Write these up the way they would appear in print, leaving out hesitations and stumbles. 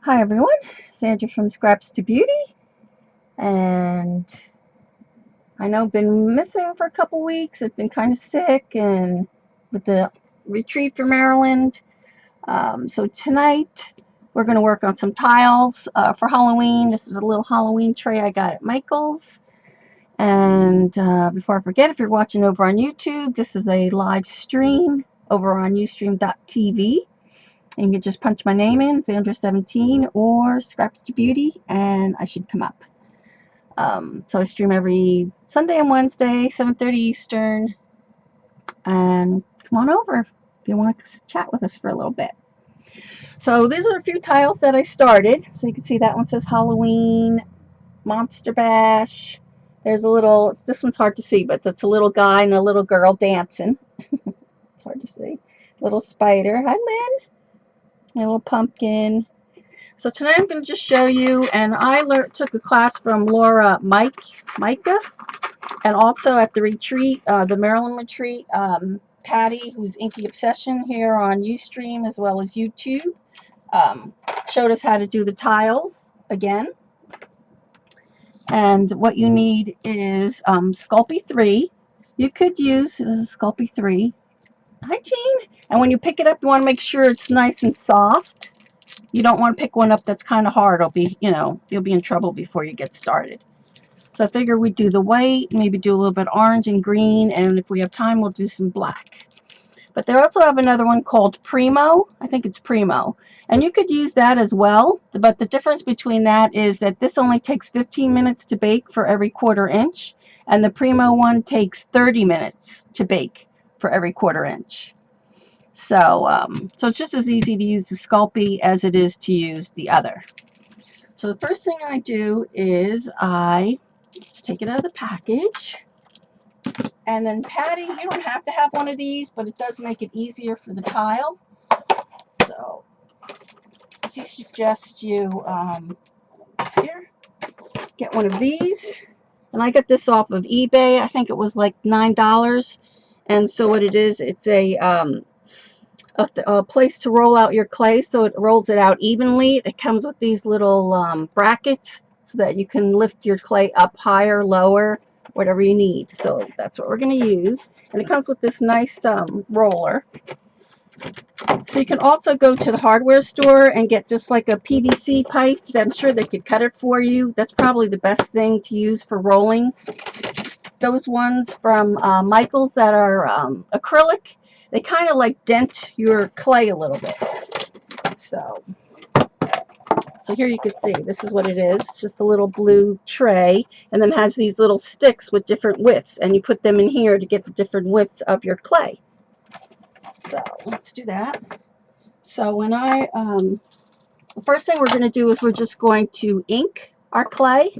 Hi everyone, Sandra from Scraps to Beauty, and I know I've been missing for a couple weeks. I've been kind of sick and with the retreat for Maryland. So tonight we're going to work on some tiles for Halloween. This is a little Halloween tray I got at Michael's. And before I forget, if you're watching over on YouTube, this is a live stream over on ustream.tv. And you can just punch my name in, Sandra17 or Scraps to Beauty, and I should come up. So I stream every Sunday and Wednesday, 7:30 Eastern. And come on over if you want to chat with us for a little bit. So these are a few tiles that I started. So you can see that one says Halloween, Monster Bash. There's a little, this one's hard to see, but that's a little guy and a little girl dancing. It's hard to see. Little spider. Hi, Lynn. My little pumpkin. So tonight I'm going to just show you, and I took a class from Laura Mica, and also at the retreat, the Maryland retreat, Patty, who's Inky Obsession here on Ustream as well as YouTube, showed us how to do the tiles again. And what you need is Sculpey 3. You could use, this is Sculpey 3. Hi, Jean. And when you pick it up, you want to make sure it's nice and soft. You don't want to pick one up that's kind of hard. It'll be, you'll be in trouble before you get started. So I figure we'd do the white, maybe do a little bit orange and green, and if we have time, we'll do some black. But they also have another one called Primo. I think it's Primo. And you could use that as well, but the difference between that is that this only takes 15 minutes to bake for every 1/4 inch, and the Primo one takes 30 minutes to bake for every 1/4 inch. So, so it's just as easy to use the Sculpey as it is to use the other. So the first thing I do is let's take it out of the package. And then Patty, you don't have to have one of these, but it does make it easier for the tile. So she suggests you here, get one of these. And I got this off of eBay. I think it was like $9. And so what it is, it's a place to roll out your clay, so it rolls it out evenly. It comes with these little brackets so that you can lift your clay up higher, lower, whatever you need. So that's what we're going to use. And it comes with this nice roller. So you can also go to the hardware store and get just like a PVC pipe. I'm sure they could cut it for you. That's probably the best thing to use for rolling. Those ones from Michael's that are acrylic, they kind of like dent your clay a little bit. So here you can see, this is what it is. It's just a little blue tray, and then has these little sticks with different widths, and you put them in here to get the different widths of your clay. So let's do that. So when the first thing we're going to do is we're just going to ink our clay.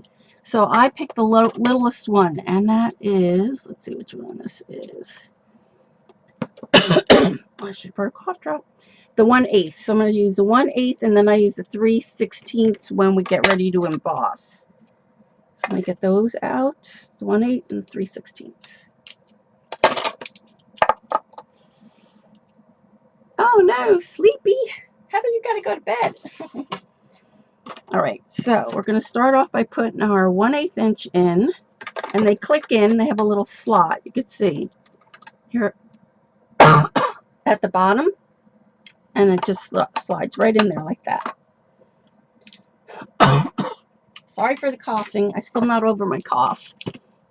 So I picked the littlest one, and that is, let's see which one this is. I should put a cough drop. The 1/8. So I'm going to use the 1/8, and then I use the 3/16 when we get ready to emboss. So let me get those out. It's the 1/8 and the 3/16. Oh no, sleepy. Heather, you got to go to bed. All right, so we're going to start off by putting our 1/8 inch in, and they click in. They have a little slot. You can see here at the bottom, and it just slides right in there like that. Sorry for the coughing. I'm still not over my cough.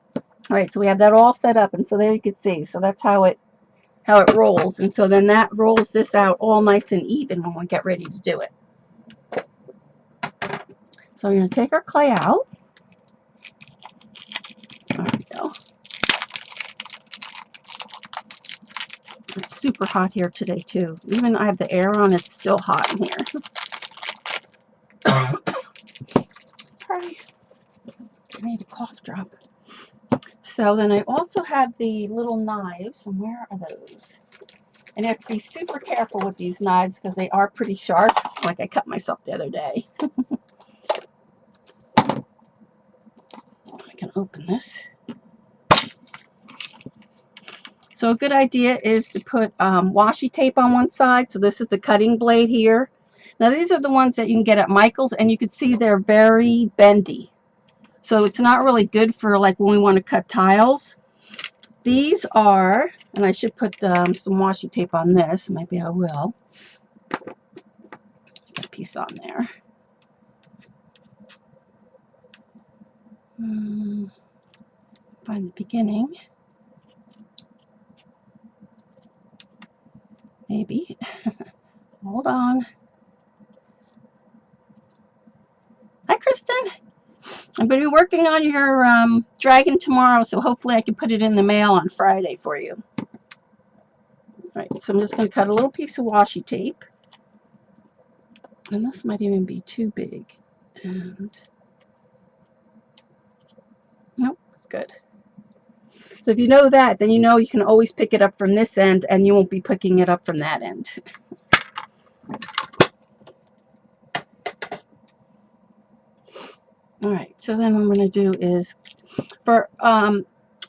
All right, so we have that all set up, and so there you can see. So that's how it rolls, and so then that rolls this out all nice and even when we get ready to do it. So we're going to take our clay out. There we go. It's super hot here today too. Even I have the air on, it's still hot in here. Sorry, I need a cough drop. So then I also have the little knives, and where are those? And you have to be super careful with these knives because they are pretty sharp, like I cut myself the other day. I can open this. So a good idea is to put washi tape on one side. So this is the cutting blade here. Now these are the ones that you can get at Michael's, and you can see they're very bendy. So it's not really good for like when we want to cut tiles. These are, and I should put some washi tape on this. Maybe I will. Put a piece on there. Find the beginning. Maybe. Hold on. Hi, Kristen. I'm going to be working on your dragon tomorrow, so hopefully I can put it in the mail on Friday for you. All right, so I'm just going to cut a little piece of washi tape. And this might even be too big. And nope, good. So if you know that, then you know you can always pick it up from this end, and you won't be picking it up from that end. All right, so then what I'm going to do is, for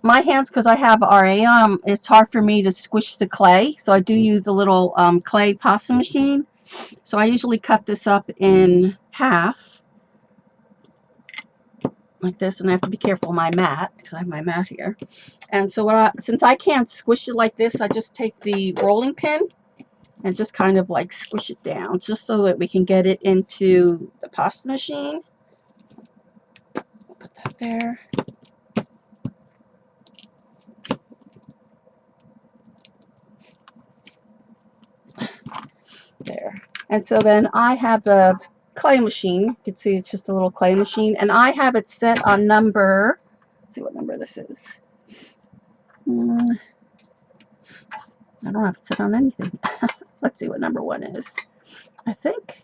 my hands, because I have RA, it's hard for me to squish the clay, so I do use a little clay pasta machine. So I usually cut this up in half, like this, and I have to be careful of my mat, because I have my mat here. And so since I can't squish it like this, I just take the rolling pin and just kind of like squish it down, just so that we can get it into the pasta machine. I'll put that there. There. And so then I have the clay machine. You can see it's just a little clay machine, and I have it set on number, let's see what number this is. I don't have it set on anything. Let's see what number 1 is. I think,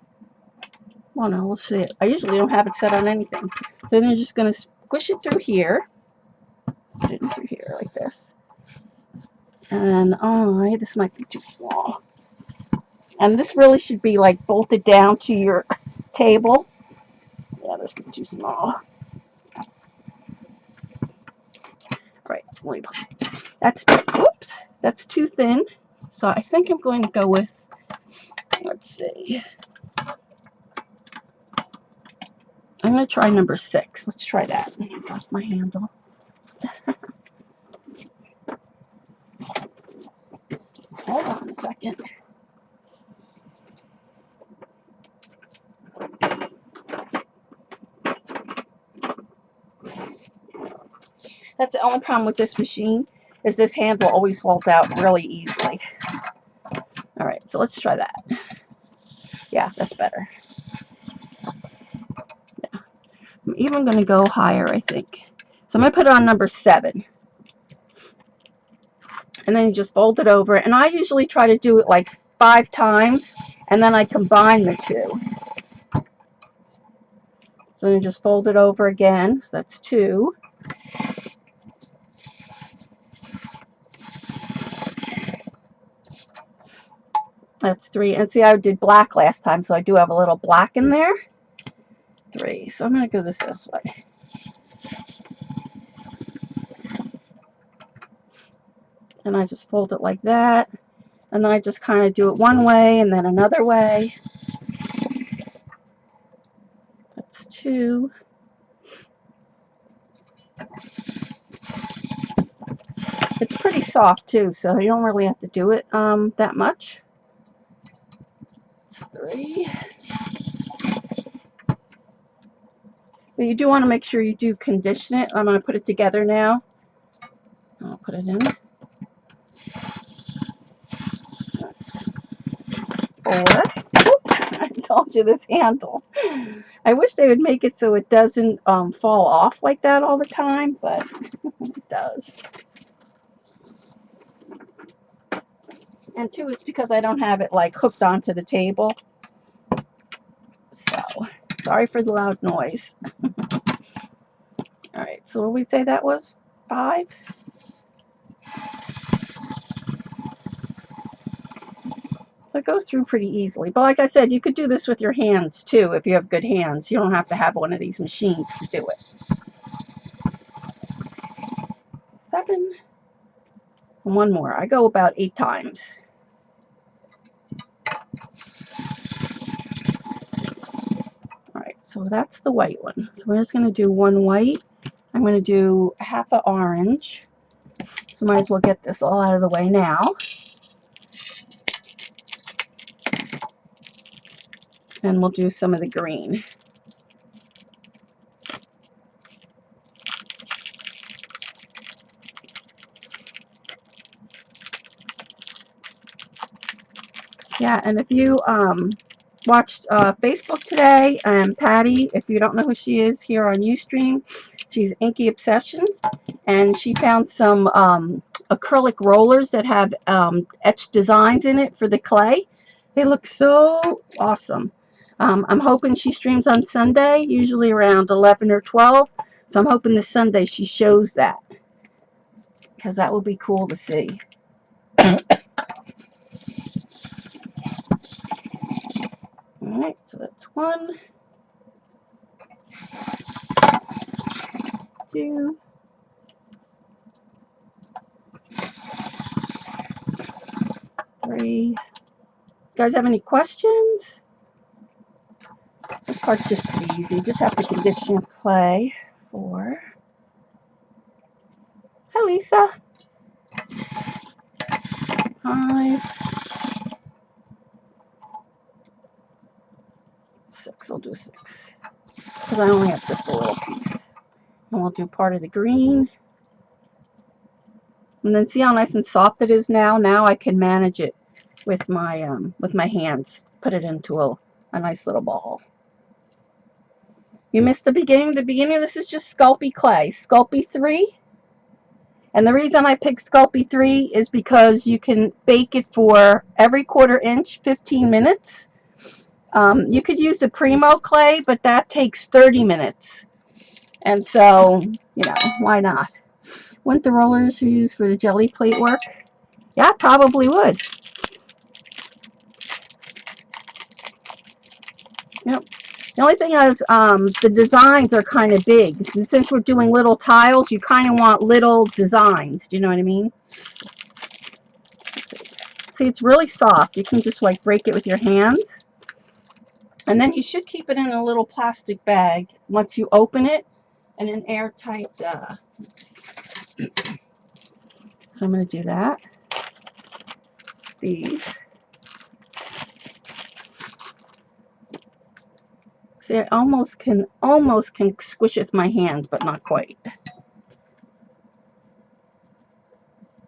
well, no, we'll see it. I usually don't have it set on anything. So then you're just going to squish it through here. Put it in through here like this. And this might be too small. And this really should be like bolted down to your table. Yeah, this is too small. Right, that's too thin. So I think I'm going to go with, let's see. I'm going to try number 6. Let's try that. I lost my handle. Hold on a second. That's the only problem with this machine, is this handle always falls out really easily. All right, so let's try that. Yeah, that's better. Yeah. I'm even going to go higher, I think. So I'm going to put it on number 7. And then you just fold it over. And I usually try to do it like 5 times, and then I combine the 2. So then you just fold it over again. So that's 2. That's 3. And see, I did black last time, so I do have a little black in there. 3. So I'm going to go this way. And I just fold it like that. And then I just kind of do it one way and then another way. That's 2. It's pretty soft too, so you don't really have to do it that much. It's 3. But you do want to make sure you do condition it. I'm going to put it together now. I'll put it in. 4. I told you this handle. I wish they would make it so it doesn't fall off like that all the time, but it does. And 2, it's because I don't have it like hooked onto the table. So, sorry for the loud noise. All right, so what did we say that was? 5? So it goes through pretty easily. But like I said, you could do this with your hands too if you have good hands. You don't have to have one of these machines to do it. 7. And 1 more. I go about 8 times. So that's the white one. So we're just going to do one white. I'm going to do half an orange. So might as well get this all out of the way now. And we'll do some of the green. Yeah, and if you watched Facebook today, Patty, if you don't know who she is here on Ustream, she's Inky Obsession, and she found some acrylic rollers that have etched designs in it for the clay. They look so awesome. I'm hoping she streams on Sunday, usually around 11 or 12. So I'm hoping this Sunday she shows that, because that will be cool to see. Alright, so that's 1, 2, 3. You guys have any questions? This part's just pretty easy. You just have to condition your clay. 4. Hi, Lisa. 5. 6. I'll do 6. Because I only have just a little piece. And we'll do part of the green. And then see how nice and soft it is now? Now I can manage it with my hands. Put it into a nice little ball. You missed the beginning. The beginning, this is just Sculpey clay. Sculpey 3. And the reason I picked Sculpey 3 is because you can bake it for every 1/4 inch, 15 minutes. You could use the Primo clay, but that takes 30 minutes. And so, you know, why not? Wouldn't the rollers you use for the jelly plate work? Yeah, probably would. Yep. The only thing is the designs are kind of big. And since we're doing little tiles, you kind of want little designs. Do you know what I mean? See, it's really soft. You can just like break it with your hands. And then you should keep it in a little plastic bag once you open it, and an airtight. So I'm going to do that. These. See, I almost can squish it with my hands, but not quite.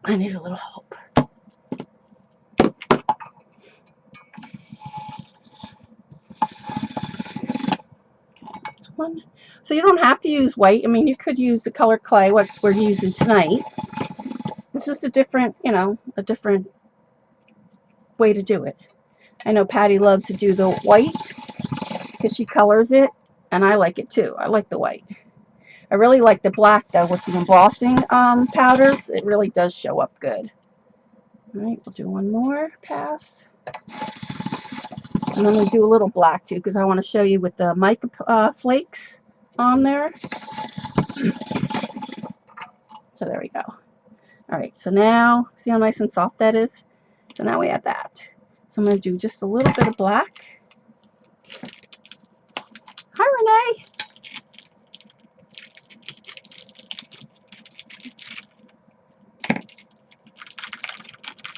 I need a little help. That's 1. So you don't have to use white. I mean, you could use the colored clay, what we're using tonight. It's just a different, you know, a different way to do it. I know Patty loves to do the white because she colors it, and I like it too. I like the white. I really like the black though with the embossing powders. It really does show up good. All right, we'll do one more pass. And then we'll do a little black too, because I want to show you with the mica flakes on there. So there we go. All right, so now, see how nice and soft that is? So now we have that. So I'm going to do just a little bit of black. Hi, Renee.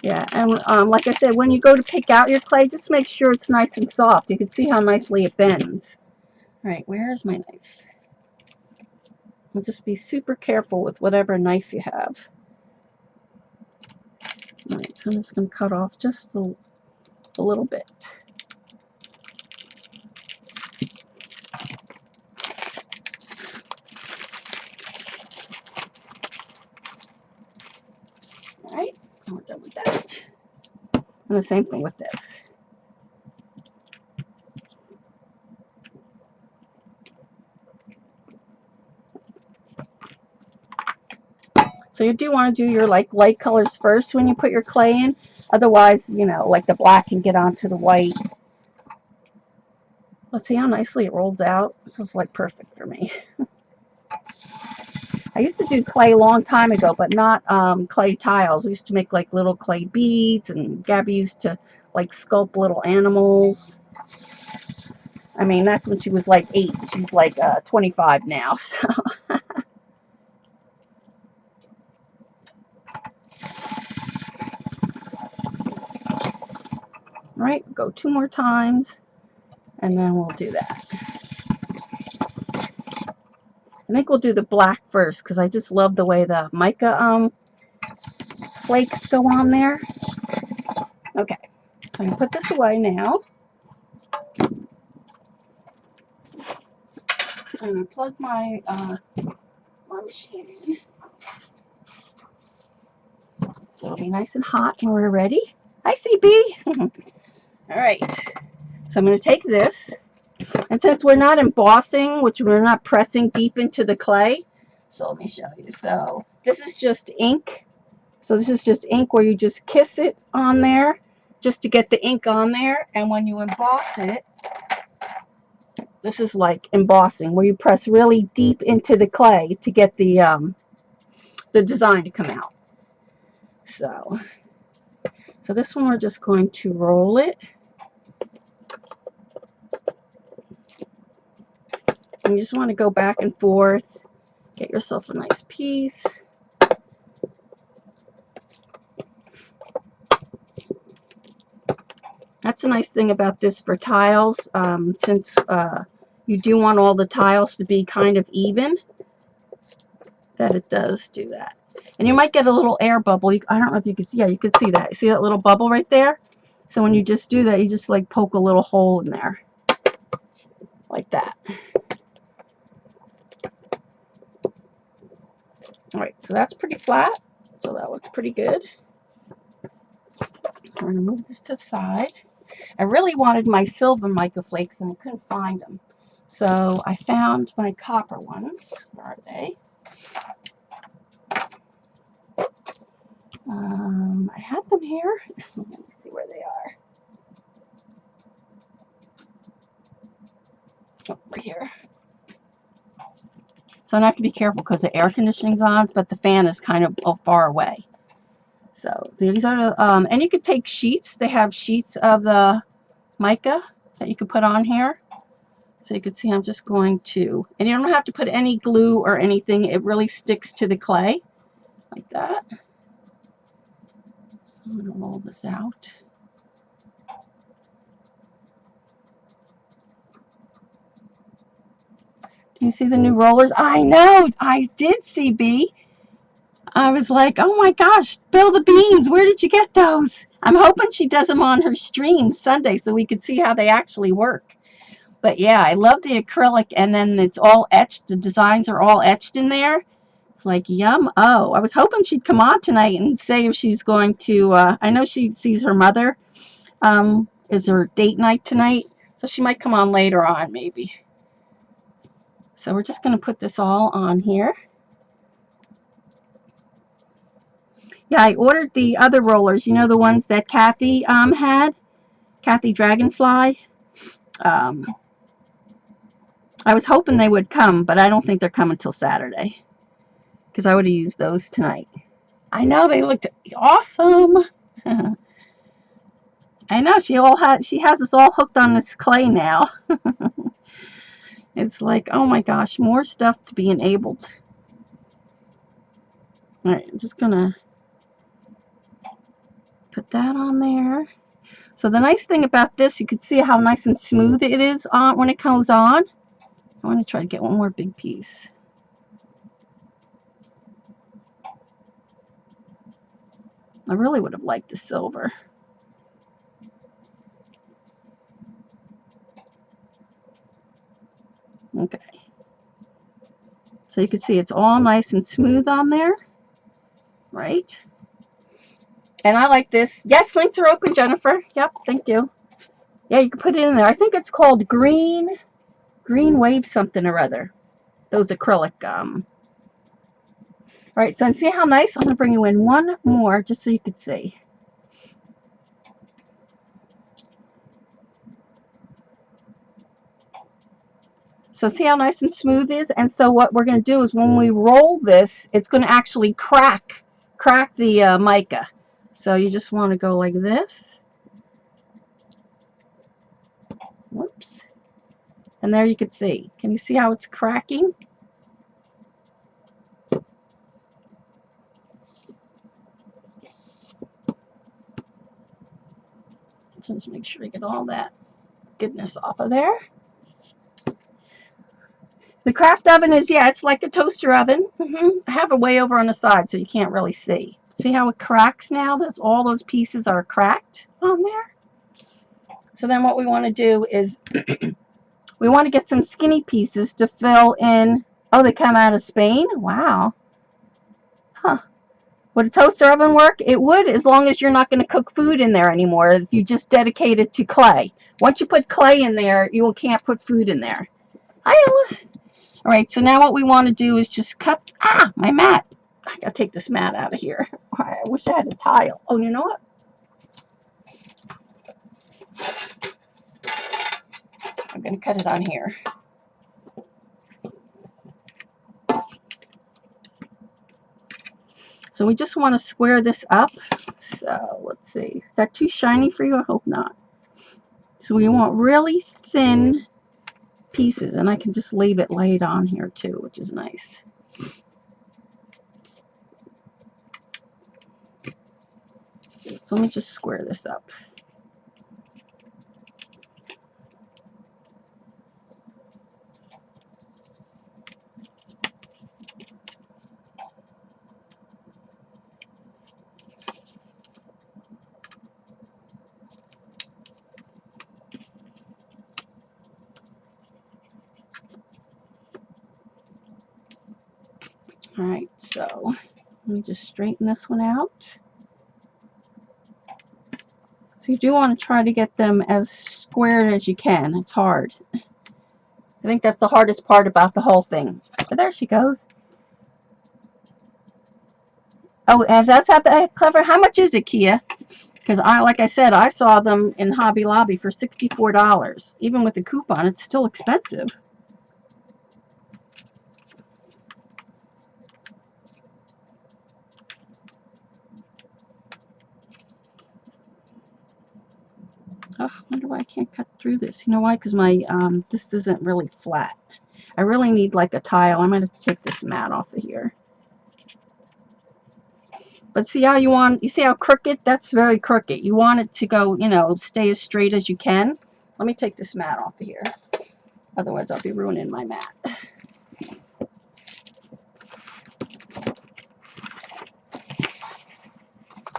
Yeah, and like I said, when you go to pick out your clay, just make sure it's nice and soft. You can see how nicely it bends. All right, where's my knife? I'll just be super careful with whatever knife you have. All right, so I'm just going to cut off just a little bit. All right, and we're done with that. And the same thing with this. So you do want to do your like light colors first when you put your clay in. Otherwise, you know, like the black can get onto the white. Let's see how nicely it rolls out. This is like perfect for me. I used to do clay a long time ago, but not clay tiles. We used to make like little clay beads, and Gabby used to like sculpt little animals. I mean, that's when she was like 8. She's like 25 now. So. All right, go 2 more times, and then we'll do that. I think we'll do the black first because I just love the way the mica flakes go on there. Okay, so I'm gonna put this away now. I'm gonna plug my machine in. So it'll be nice and hot when we're ready. Hi, CB. All right, so I'm gonna take this, and since we're not embossing, which we're not pressing deep into the clay, so let me show you. So this is just ink. So this is just ink where you just kiss it on there just to get the ink on there. And when you emboss it, this is like embossing where you press really deep into the clay to get the design to come out. So this one we're just going to roll it. And you just want to go back and forth, get yourself a nice piece. That's a nice thing about this for tiles, since you do want all the tiles to be kind of even, that it does do that. And you might get a little air bubble. I don't know if you can see. Yeah, you can see that. See that little bubble right there? So when you just do that, you just like poke a little hole in there. Like that. Alright, so that's pretty flat. So that looks pretty good. We're going to move this to the side. I really wanted my silver mica flakes and I couldn't find them. So I found my copper ones. Where are they? I had them here. Let me see where they are. Over here. So I have to be careful because the air conditioning's on, but the fan is kind of far away. So these are the, and you could take sheets. They have sheets of the mica that you could put on here. So you can see I'm just going to, and you don't have to put any glue or anything. It really sticks to the clay like that. I'm going to roll this out. Do you see the new rollers? I know, I did see B. I was like, oh my gosh, Bill the Beans, where did you get those? I'm hoping she does them on her stream Sunday so we could see how they actually work. But yeah, I love the acrylic, and then it's all etched. The designs are all etched in there. It's like, yum. Oh, I was hoping she'd come on tonight and say if she's going to, I know she sees her mother, is her date night tonight. So she might come on later on, maybe. So we're just going to put this all on here. Yeah, I ordered the other rollers. You know, the ones that Kathy had? Kathy Dragonfly. I was hoping they would come, but I don't think they're coming till Saturday. Because I would have used those tonight. I know, they looked awesome. I know, she has us all hooked on this clay now. It's like, oh my gosh, more stuff to be enabled. Alright, I'm just gonna put that on there. So the nice thing about this, you can see how nice and smooth it is on when it comes on. I want to try to get one more big piece. I really would have liked the silver. Okay. So you can see it's all nice and smooth on there. Right? And I like this. Yes, links are open, Jennifer. Yep, thank you. Yeah, you can put it in there. I think it's called green wave something or other. Those acrylic. All right, so see how nice? I'm going to bring you in one more just so you can see. So see how nice and smooth it is? And so what we're going to do is when we roll this, it's going to actually crack the mica. So you just want to go like this. Whoops. And there you can see. Can you see how it's cracking? Just make sure you get all that goodness off of there. The craft oven is, yeah, it's like a toaster oven. I have it way over on the side so you can't really see. See how it cracks now? All those pieces are cracked on there. So then what we want to do is we want to get some skinny pieces to fill in. Oh, they come out of Spain? Wow. Huh. Would a toaster oven work? It would, as long as you're not going to cook food in there anymore. If you just dedicate it to clay. Once you put clay in there, you can't put food in there. All right, so now what we want to do is just cut. My mat. I gotta take this mat out of here. I wish I had a tile. Oh, you know what? I'm gonna cut it on here. So we just want to square this up. So let's see. Is that too shiny for you? I hope not. So we want really thin pieces, and I can just leave it laid on here too, which is nice. So let me just square this up. All right, so let me just straighten this one out. So you do want to try to get them as squared as you can. It's hard. I think that's the hardest part about the whole thing. But there she goes. Oh, and that's how clever. How much is it, Kia? Because like I said, I saw them in Hobby Lobby for $64. Even with the coupon, it's still expensive. Oh, I wonder why I can't cut through this. You know why? Because my this isn't really flat. I really need like a tile. I'm gonna have to take this mat off of here. But see how you see how crooked? That's very crooked. You want it to go, stay as straight as you can. Let me take this mat off of here. Otherwise, I'll be ruining my mat.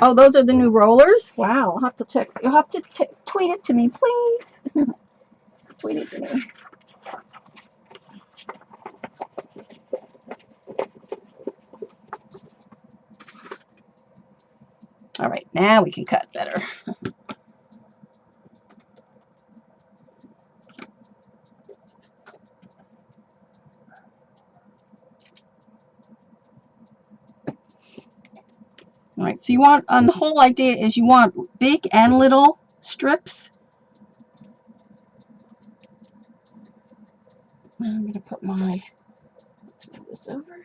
Oh, those are the new rollers? Wow, I'll have to check. You'll have to tweet it to me, please. Tweet it to me. All right, now we can cut better. All right, so you want, the whole idea is you want big and little strips. I'm going to put let's move this over.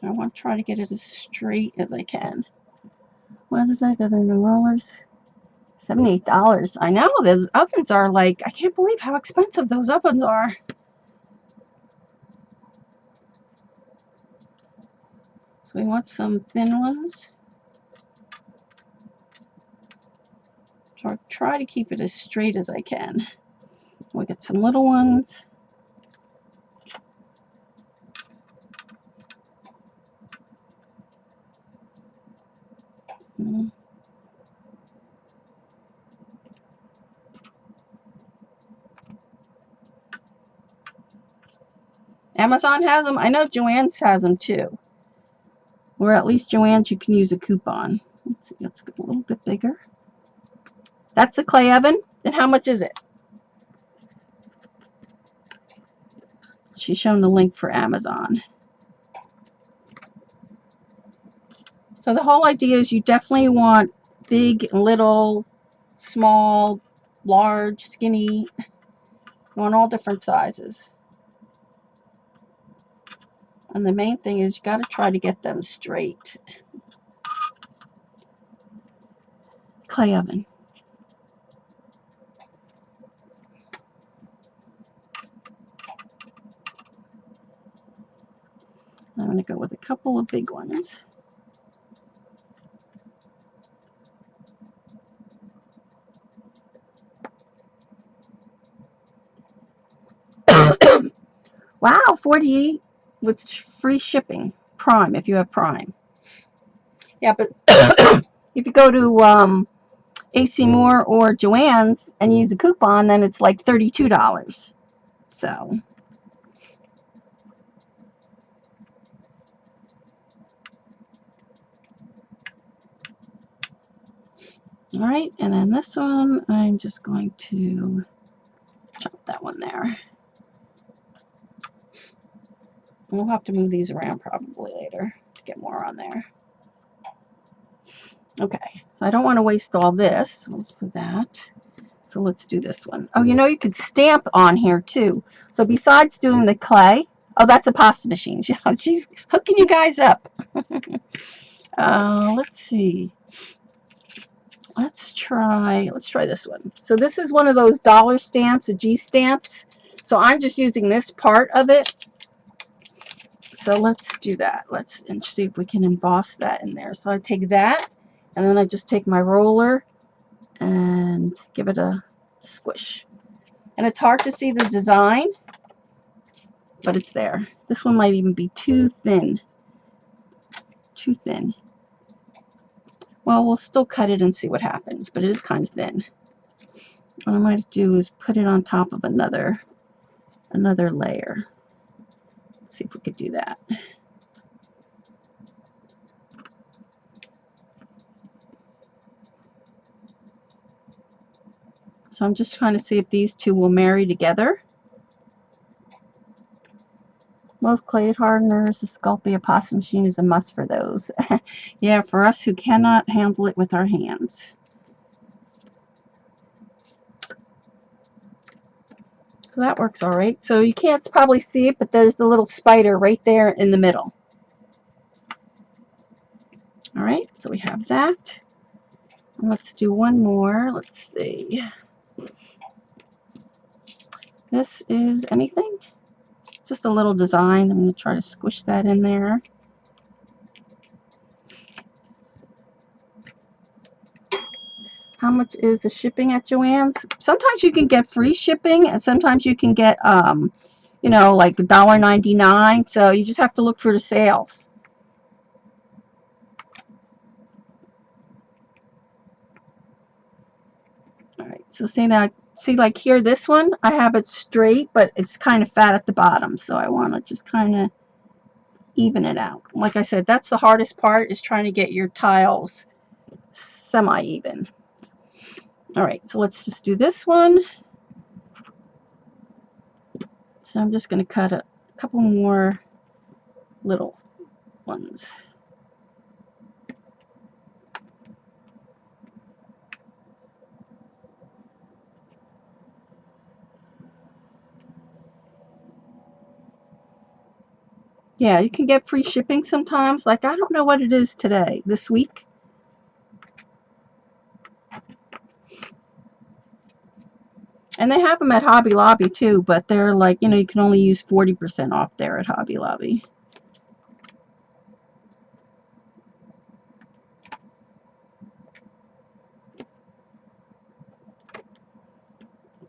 I want to try to get it as straight as I can. What is that? The other new rollers? $78. I know, those ovens are like, I can't believe how expensive those ovens are. So we want some thin ones. So I'll try to keep it as straight as I can. We get some little ones. Amazon has them. I know Joann's has them too. Or at least Joann's you can use a coupon. Let's see, let's get a little bit bigger. That's the clay oven. Then how much is it? She's shown the link for Amazon. So the whole idea is you definitely want big, little, small, large, skinny. You want all different sizes. And the main thing is you got to try to get them straight. Clay oven. I'm going to go with a couple of big ones. Wow, 48 with free shipping. Prime, if you have Prime. Yeah, but if you go to AC Moore or Joann's and use a coupon, then it's like $32. So, all right, and then this one, I'm just going to chop that one there. We'll have to move these around probably later to get more on there. Okay, so I don't want to waste all this. Let's put that. So let's do this one. Oh, you know, you could stamp on here too. So besides doing the clay, oh, that's a pasta machine. She's hooking you guys up. Let's see. Let's try this one. So this is one of those dollar stamps, the G stamps. So I'm just using this part of it. So let's do that. Let's see if we can emboss that in there. So I take that, and then I just take my roller and give it a squish. And it's hard to see the design, but it's there. This one might even be too thin. Too thin. Well, we'll still cut it and see what happens, but it is kind of thin. What I might do is put it on top of another layer. Let's see if we could do that. So I'm just trying to see if these two will marry together. Most clay hardeners, the Sculpey pasta machine is a must for those. Yeah, for us who cannot handle it with our hands. So that works all right. So you can't probably see it, but there's the little spider right there in the middle. All right, so we have that. Let's do one more. Let's see. This is anything? Just a little design. I'm going to try to squish that in there. How much is the shipping at Joann's? Sometimes you can get free shipping, and sometimes you can get, you know, like $1.99. So you just have to look for the sales. All right. So see now, like here, this one I have it straight, but it's kind of fat at the bottom. So I want to just kind of even it out. Like I said, that's the hardest part, is trying to get your tiles semi-even. All right, so let's just do this one. So I'm just going to cut a couple more little ones. Yeah, you can get free shipping sometimes. Like, I don't know what it is today, this week. And they have them at Hobby Lobby too, but they're like, you know, you can only use 40% off there at Hobby Lobby.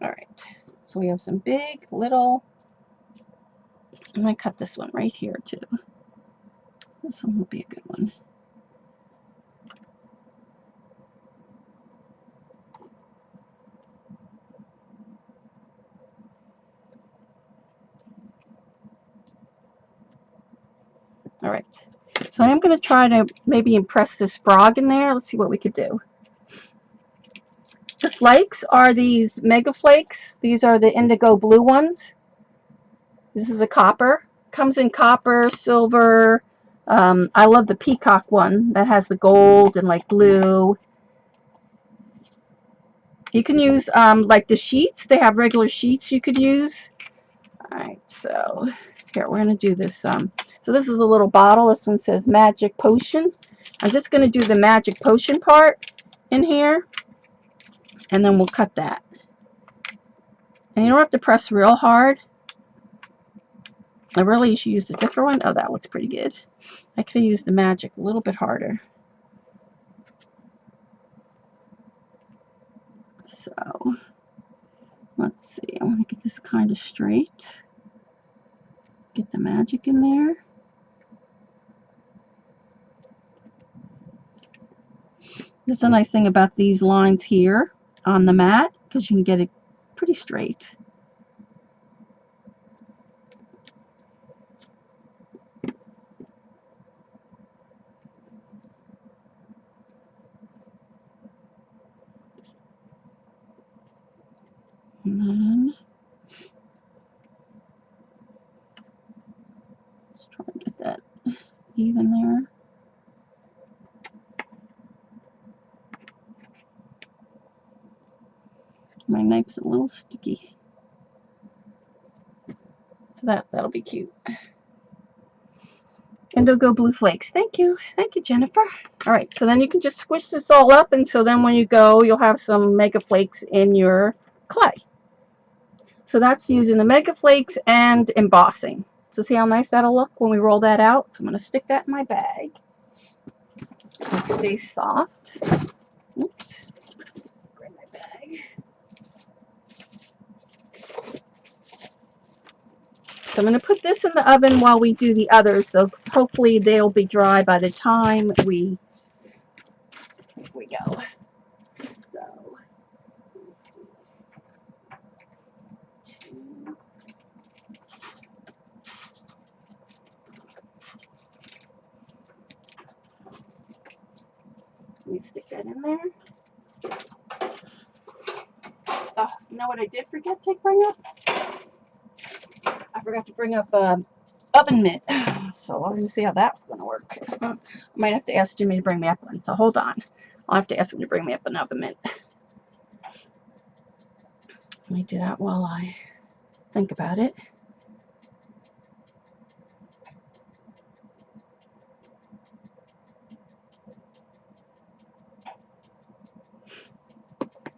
All right, so we have some big, little. I'm going to cut this one right here too. This one will be a good one. All right, so I'm going to try to maybe impress this frog in there. Let's see what we could do. The flakes are these mega flakes. These are the indigo blue ones. This is a copper. Comes in copper, silver. I love the peacock one that has the gold and like blue. You can use like the sheets. They have regular sheets you could use. All right, so here we're going to do this. So So this is a little bottle. This one says Magic Potion. I'm just going to do the Magic Potion part in here, and then we'll cut that. And you don't have to press real hard. I really should use a different one. Oh, that looks pretty good. I could have used the Magic a little bit harder. So, let's see. I want to get this kind of straight. Get the Magic in there. That's a nice thing about these lines here on the mat, because you can get it pretty straight. And then just try to get that even there. My knife's a little sticky. So that'll be cute. Indigo blue flakes. Thank you. Thank you, Jennifer. All right, so then you can just squish this all up, and so then when you go, you'll have some mega flakes in your clay. So that's using the mega flakes and embossing. So see how nice that'll look when we roll that out? So I'm going to stick that in my bag. It stays soft. Oops. Grab my bag. So I'm going to put this in the oven while we do the others. So hopefully they'll be dry by the time we go. So let's do this. Let me stick that in there. Oh, you know what I did forget to bring up? I forgot to bring up oven mitt. So I'm going to see how that's going to work. I might have to ask Jimmy to bring me up one. So hold on. I'll have to ask him to bring me up an oven mitt. Let me do that while I think about it.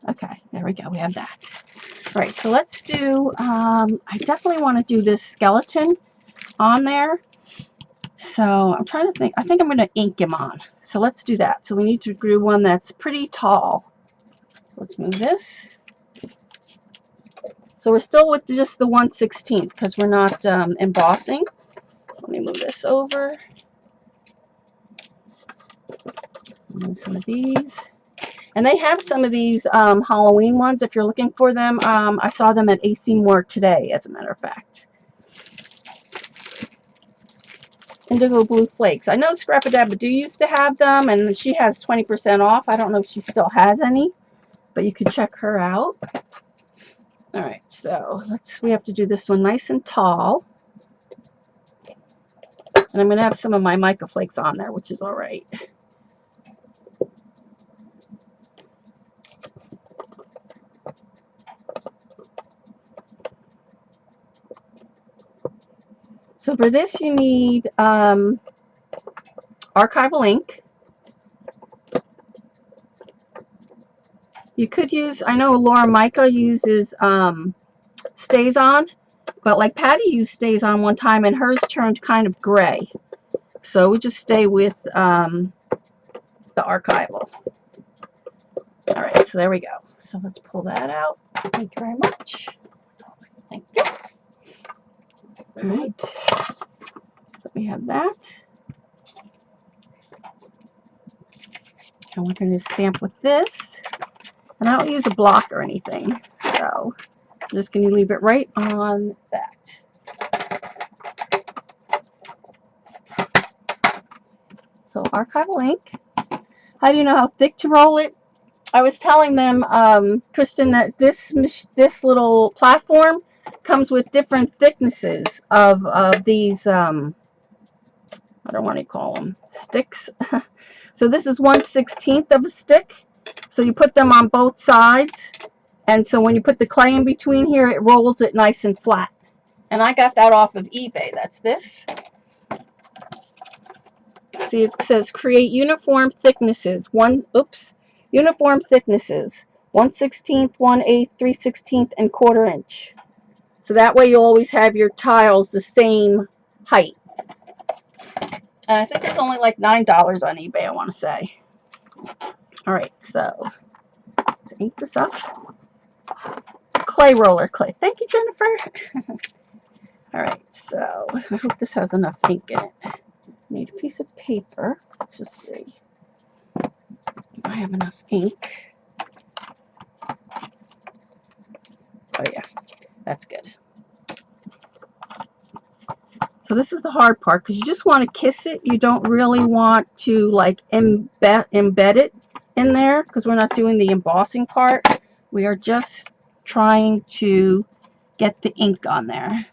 Okay, there we go. We have that. All right, so let's do, I definitely want to do this skeleton on there. So I'm trying to think. I think I'm going to ink him on. So let's do that. So we need to do one that's pretty tall. So let's move this. So we're still with just the 1/16 because we're not embossing. Let me move this over. Move some of these. And they have some of these Halloween ones if you're looking for them. I saw them at AC Moore today, as a matter of fact. Indigo blue flakes. I know Scrapadabadoo used to have them, and she has 20% off. I don't know if she still has any, but you could check her out. All right, so we have to do this one nice and tall. And I'm going to have some of my mica flakes on there, which is all right. So for this, you need archival ink. You could use, I know Laura Mica uses Stays On, but like Patty used Stays On one time, and hers turned kind of gray. So we just stay with the archival. All right, so there we go. So let's pull that out. Thank you very much. Thank you. All right. So we have that. And we're going to stamp with this. And I don't use a block or anything. So I'm just going to leave it right on that. So archival ink. How do you know how thick to roll it? I was telling them, Kristen, that this little platform comes with different thicknesses of these, I don't know what you call them, sticks. So this is 1/16 of a stick. So you put them on both sides. And so when you put the clay in between here, it rolls it nice and flat. And I got that off of eBay. That's this. See, it says create uniform thicknesses. Uniform thicknesses. 1/16, 1/8, 3/16, and 1/4 inch. So that way you always have your tiles the same height. And I think it's only like $9 on eBay, I want to say. All right, so let's ink this up. Clay roller clay. Thank you, Jennifer. All right, so I hope this has enough ink in it. I need a piece of paper. Let's just see. I have enough ink. Oh yeah, that's good. So this is the hard part because you just want to kiss it. You don't really want to like embed it in there because we're not doing the embossing part. We are just trying to get the ink on there.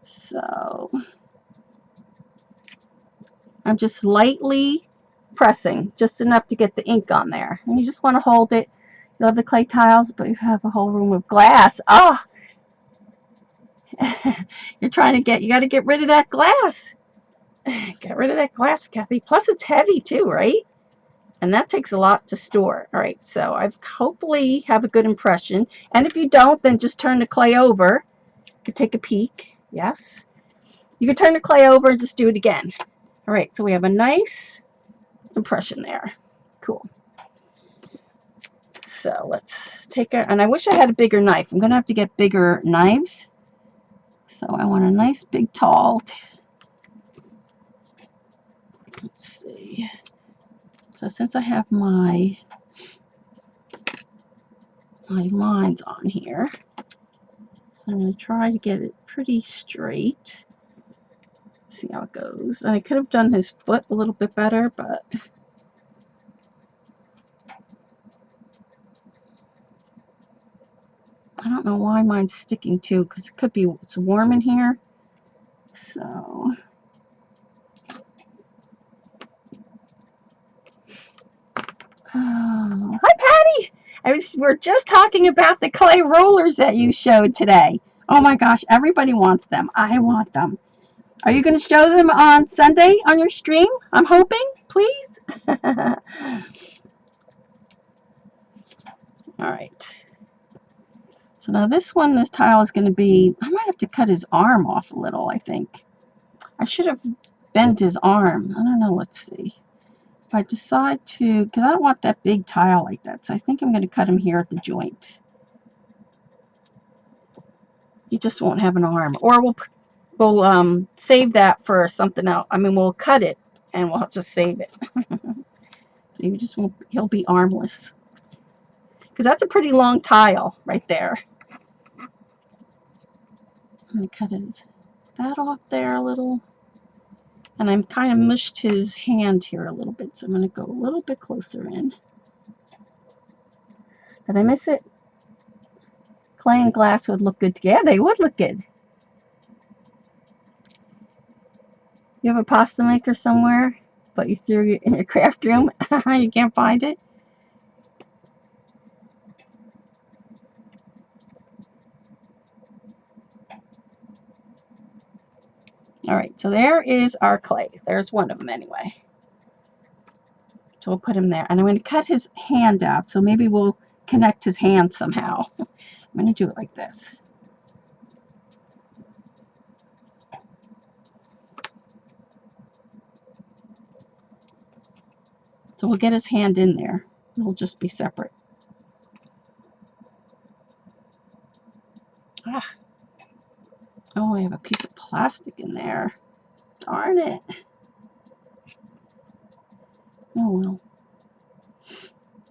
So I'm just lightly pressing, just enough to get the ink on there. And you just want to hold it. You have the clay tiles, but you have a whole room of glass. Oh, you got to get rid of that glass. Get rid of that glass, Kathy. Plus it's heavy too, right? And that takes a lot to store. All right, so I've hopefully have a good impression. And if you don't, then just turn the clay over. You could take a peek. Yes. You can turn the clay over and just do it again. All right, so we have a nice impression there. Cool. So let's take it. And I wish I had a bigger knife. I'm going to have to get bigger knives. So I want a nice big tall. Let's see. So since I have my lines on here, so I'm going to try to get it pretty straight. See how it goes. And I could have done his foot a little bit better, but I don't know why mine's sticking too, because it could be it's warm in here. So oh, hi Patty! We're just talking about the clay rollers that you showed today. Oh my gosh, everybody wants them. I want them. Are you going to show them on Sunday on your stream? I'm hoping, please. All right. So now this tile is going to be, I might have to cut his arm off a little, I think. I should have bent his arm. I don't know, let's see. If I decide to, because I don't want that big tile like that, so I think I'm going to cut him here at the joint. He just won't have an arm. Or we'll save that for something else. I mean, we'll cut it and we'll just save it. So he just won't, he'll be armless. Because that's a pretty long tile right there. I'm going to cut that off there a little. And I'm kind of mushed his hand here a little bit, so I'm going to go a little bit closer in. Did I miss it? Clay and glass would look good together. Yeah, they would look good. You have a pasta maker somewhere, but you threw it in your craft room. You can't find it. All right, so there is our clay. There's one of them anyway. So we'll put him there. And I'm going to cut his hand out, so maybe we'll connect his hand somehow. I'm going to do it like this. So we'll get his hand in there. It'll just be separate. Ah. Oh, I have a piece of plastic in there. Darn it. Oh, well.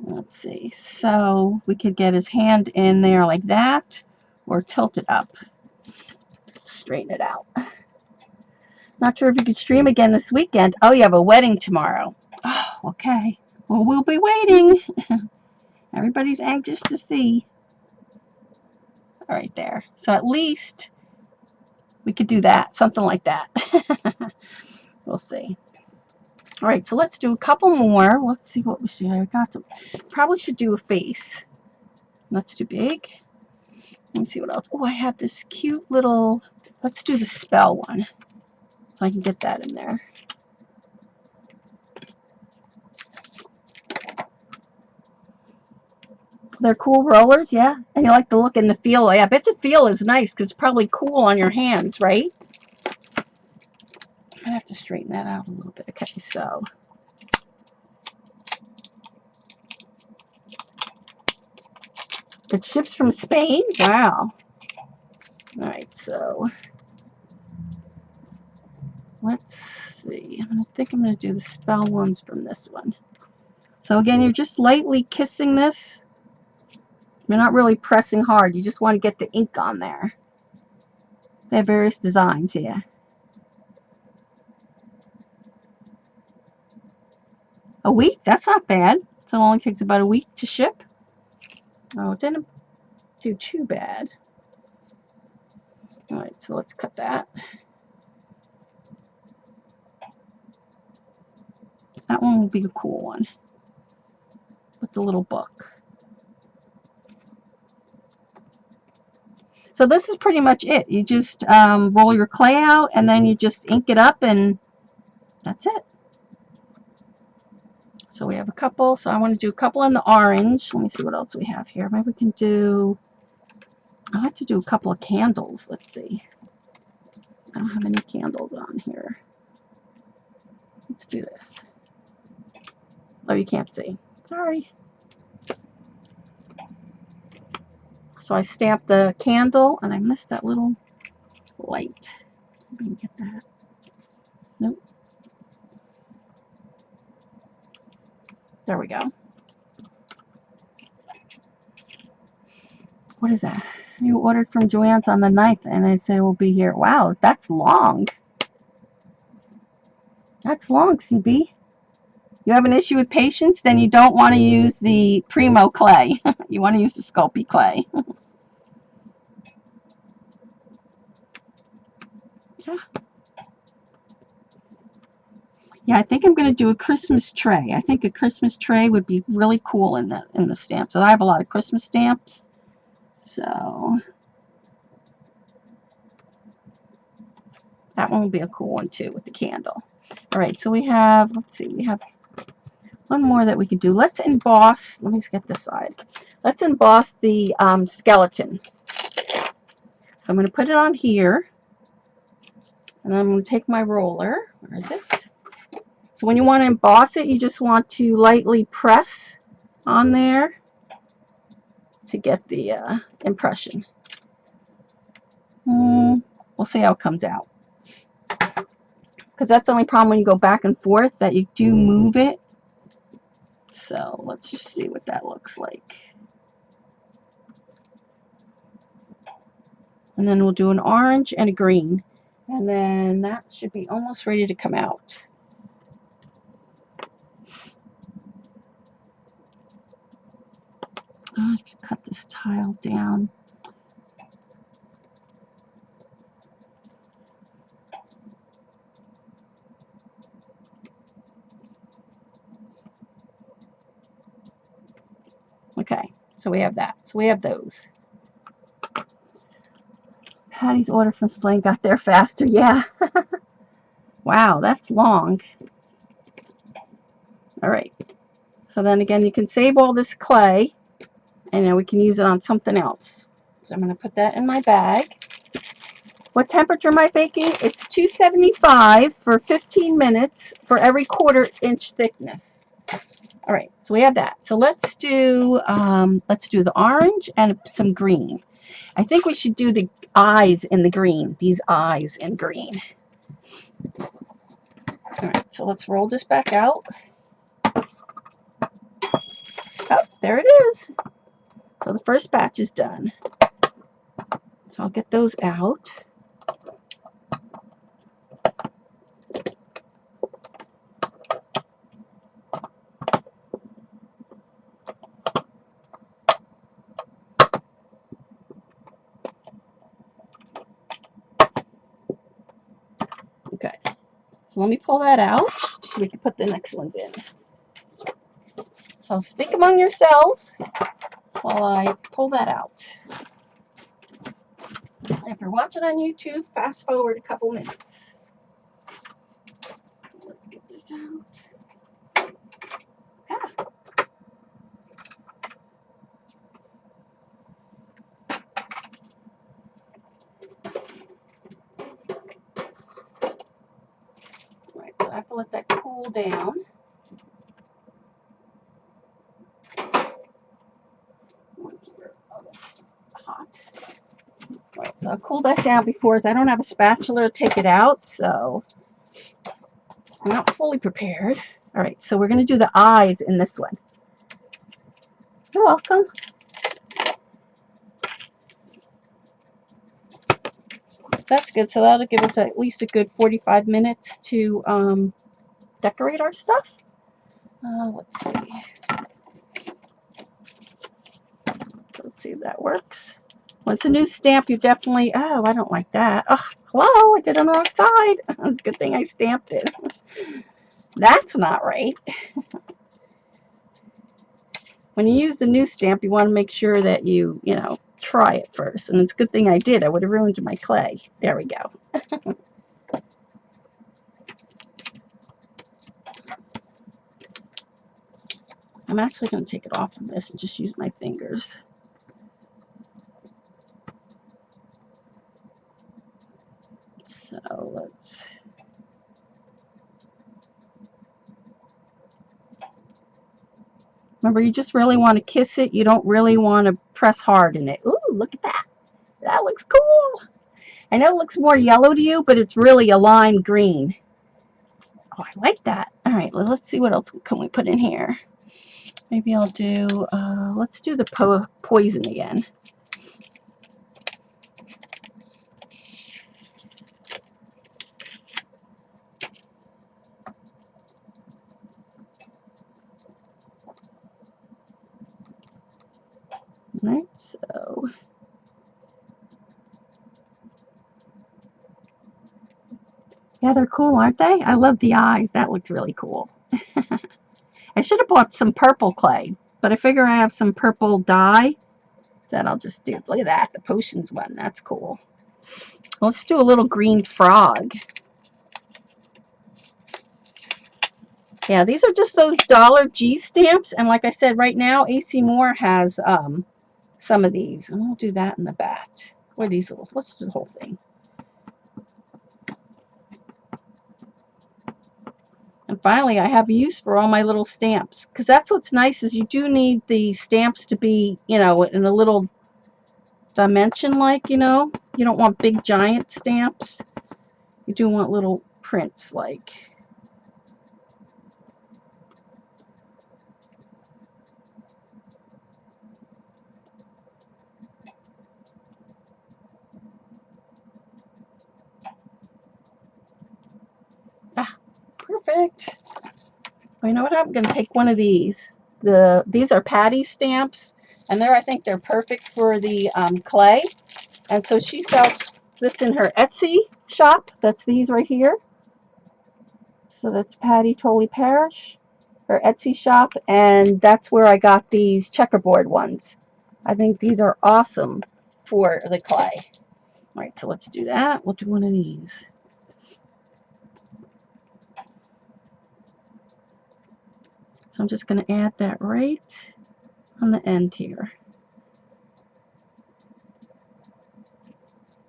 Let's see. So we could get his hand in there like that, or tilt it up. Straighten it out. Not sure if you could stream again this weekend. Oh, you have a wedding tomorrow. Oh, okay. Well, we'll be waiting. Everybody's anxious to see. All right, there. So at least we could do that, something like that. We'll see. All right, so let's do a couple more. Let's see what we should. I got to. Probably should do a face. That's too big. Let me see what else. Oh, I have this cute little. Let's do the spell one, so I can get that in there. They're cool rollers, yeah. And you like the look and the feel. Yeah, I bet the feel is nice because it's probably cool on your hands, right? I'm gonna have to straighten that out a little bit. Okay, so it ships from Spain. Wow. All right, so let's see. I'm gonna do the spell ones from this one. So again, you're just lightly kissing this. You're not really pressing hard. You just want to get the ink on there. They have various designs here. A week? That's not bad. So it only takes about a week to ship. Oh, it didn't do too bad. All right, so let's cut that. That one will be a cool one with the little book. So this is pretty much it. You just roll your clay out and then you just ink it up and that's it. So we have a couple. So I want to do a couple in the orange. Let me see what else we have here. Maybe we can do, I'll have to do a couple of candles. Let's see. I don't have any candles on here. Let's do this. Oh, you can't see. Sorry. So I stamped the candle and I missed that little light. See if we can get that. Nope. There we go. What is that? You ordered from Joann's on the 9th and they said it will be here. Wow, that's long. That's long, CB. You have an issue with patience? Then you don't want to use the Primo clay. You want to use the Sculpey clay. Yeah. Yeah, I think I'm going to do a Christmas tray. I think a Christmas tray would be really cool in the stamp. So I have a lot of Christmas stamps. So that one will be a cool one too with the candle. All right, so we have, let's see, we have one more that we could do. Let's emboss, let me get this side. Let's emboss the skeleton. So I'm going to put it on here. And then I'm going to take my roller. Where is it? So when you want to emboss it, you just want to lightly press on there to get the impression. We'll see how it comes out. Because that's the only problem when you go back and forth, that you do move it. So let's just see what that looks like. And then we'll do an orange and a green. And then that should be almost ready to come out. Oh, I can cut this tile down. Okay, so we have that. So we have those. Patty's order from Splain got there faster. Yeah. Wow, that's long. All right. So then again, you can save all this clay, and then we can use it on something else. So I'm going to put that in my bag. What temperature am I baking? It's 275 for 15 minutes for every 1/4 inch thickness. All right, so we have that. So let's do the orange and some green. I think we should do the eyes in the green. These eyes in green. All right, so let's roll this back out. Oh, there it is. So the first batch is done. So I'll get those out. Okay, so let me pull that out so we can put the next ones in. So speak among yourselves while I pull that out. If you're watching on YouTube, fast forward a couple minutes. Let's get this out. Ah. let that cool down. Hot. Right, so I'll cool that down before, as I don't have a spatula to take it out, so I'm not fully prepared. All right, so we're going to do the eyes in this one. You're welcome. That's good. So that'll give us at least a good 45 minutes to decorate our stuff. Let's see. Let's see if that works. When it's a new stamp, you definitely, oh, I don't like that. Oh, hello, I did it on the wrong side. It's a good thing I stamped it. That's not right. When you use the new stamp, you want to make sure that you try it first. And it's a good thing I did. I would have ruined my clay. There we go. I'm actually going to take it off from this and just use my fingers. So let's... Remember, you just really want to kiss it. You don't really want to press hard in it. Ooh, look at that. That looks cool. I know it looks more yellow to you, but it's really a lime green. Oh, I like that. All right, well, let's see what else can we put in here. Maybe I'll do, let's do the poison again. All right, so yeah, they're cool, aren't they? I love the eyes. That looked really cool. I should have bought some purple clay, but I figure I have some purple dye that I'll just do. Look at that, the potions one. That's cool. Let's do a little green frog. Yeah, these are just those $G stamps, and like I said, right now AC Moore has some of these, and we'll do that in the back. Or these little. Let's do the whole thing. And finally, I have use for all my little stamps, because that's what's nice is you do need the stamps to be, in a little dimension, like, you don't want big giant stamps. You do want little prints, like. Ah, perfect. Well, you know what? I'm going to take one of these. These are Patty stamps, and I think they're perfect for the clay. And so she sells this in her Etsy shop. That's these right here. So that's Patty Tolley Parish, her Etsy shop, and that's where I got these checkerboard ones. I think these are awesome for the clay. All right, so let's do that. We'll do one of these. So I'm just going to add that right on the end here.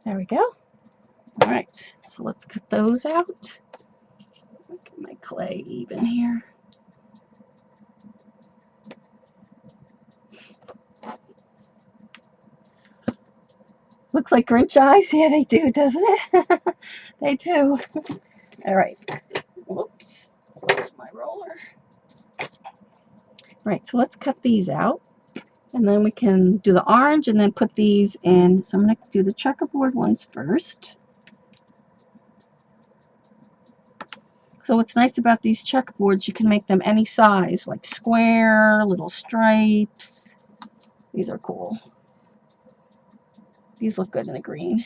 There we go. All right, so let's cut those out. Get my clay even here. Looks like Grinch eyes. Yeah, they do, doesn't it? They do. All right. Whoops. Close my roller. All right, so let's cut these out. And then we can do the orange and then put these in. So I'm going to do the checkerboard ones first. So what's nice about these checkerboards, you can make them any size, like square, little stripes. These are cool. These look good in the green.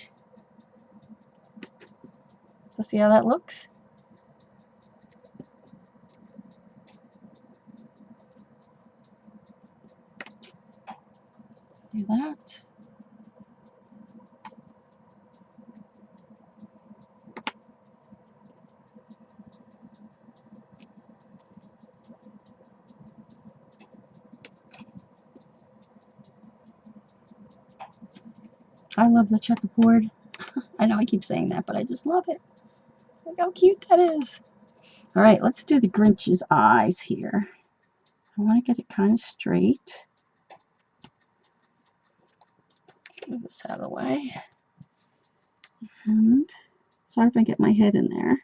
So see how that looks? Do that. I love the checkerboard. I know I keep saying that, but I just love it. Look how cute that is. All right, let's do the Grinch's eyes here. I want to get it kind of straight. Move this out of the way. And sorry if I get my head in there.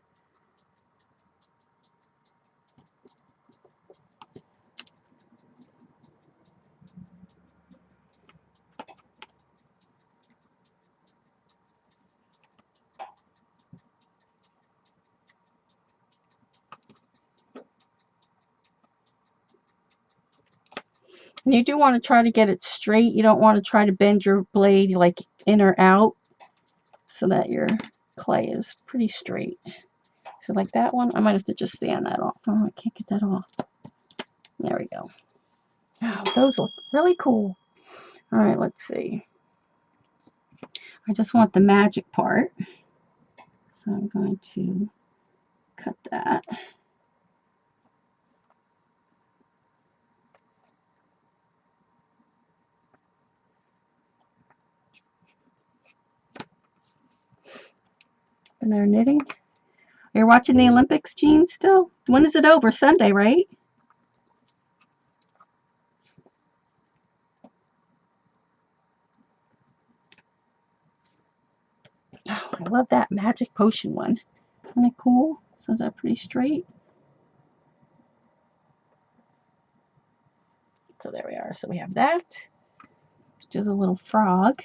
And you do want to try to get it straight. You don't want to try to bend your blade like in or out so that your clay is pretty straight. So like that one, I might have to just sand that off. Oh, I can't get that off. There we go. Oh, those look really cool. All right, let's see. I just want the magic part. So I'm going to cut that. And they're knitting. You're watching the Olympics, Jean, still? When is it over? Sunday, right? Oh, I love that magic potion one. Isn't it cool? So is that pretty straight? So there we are. So we have that. Let's do the little frog.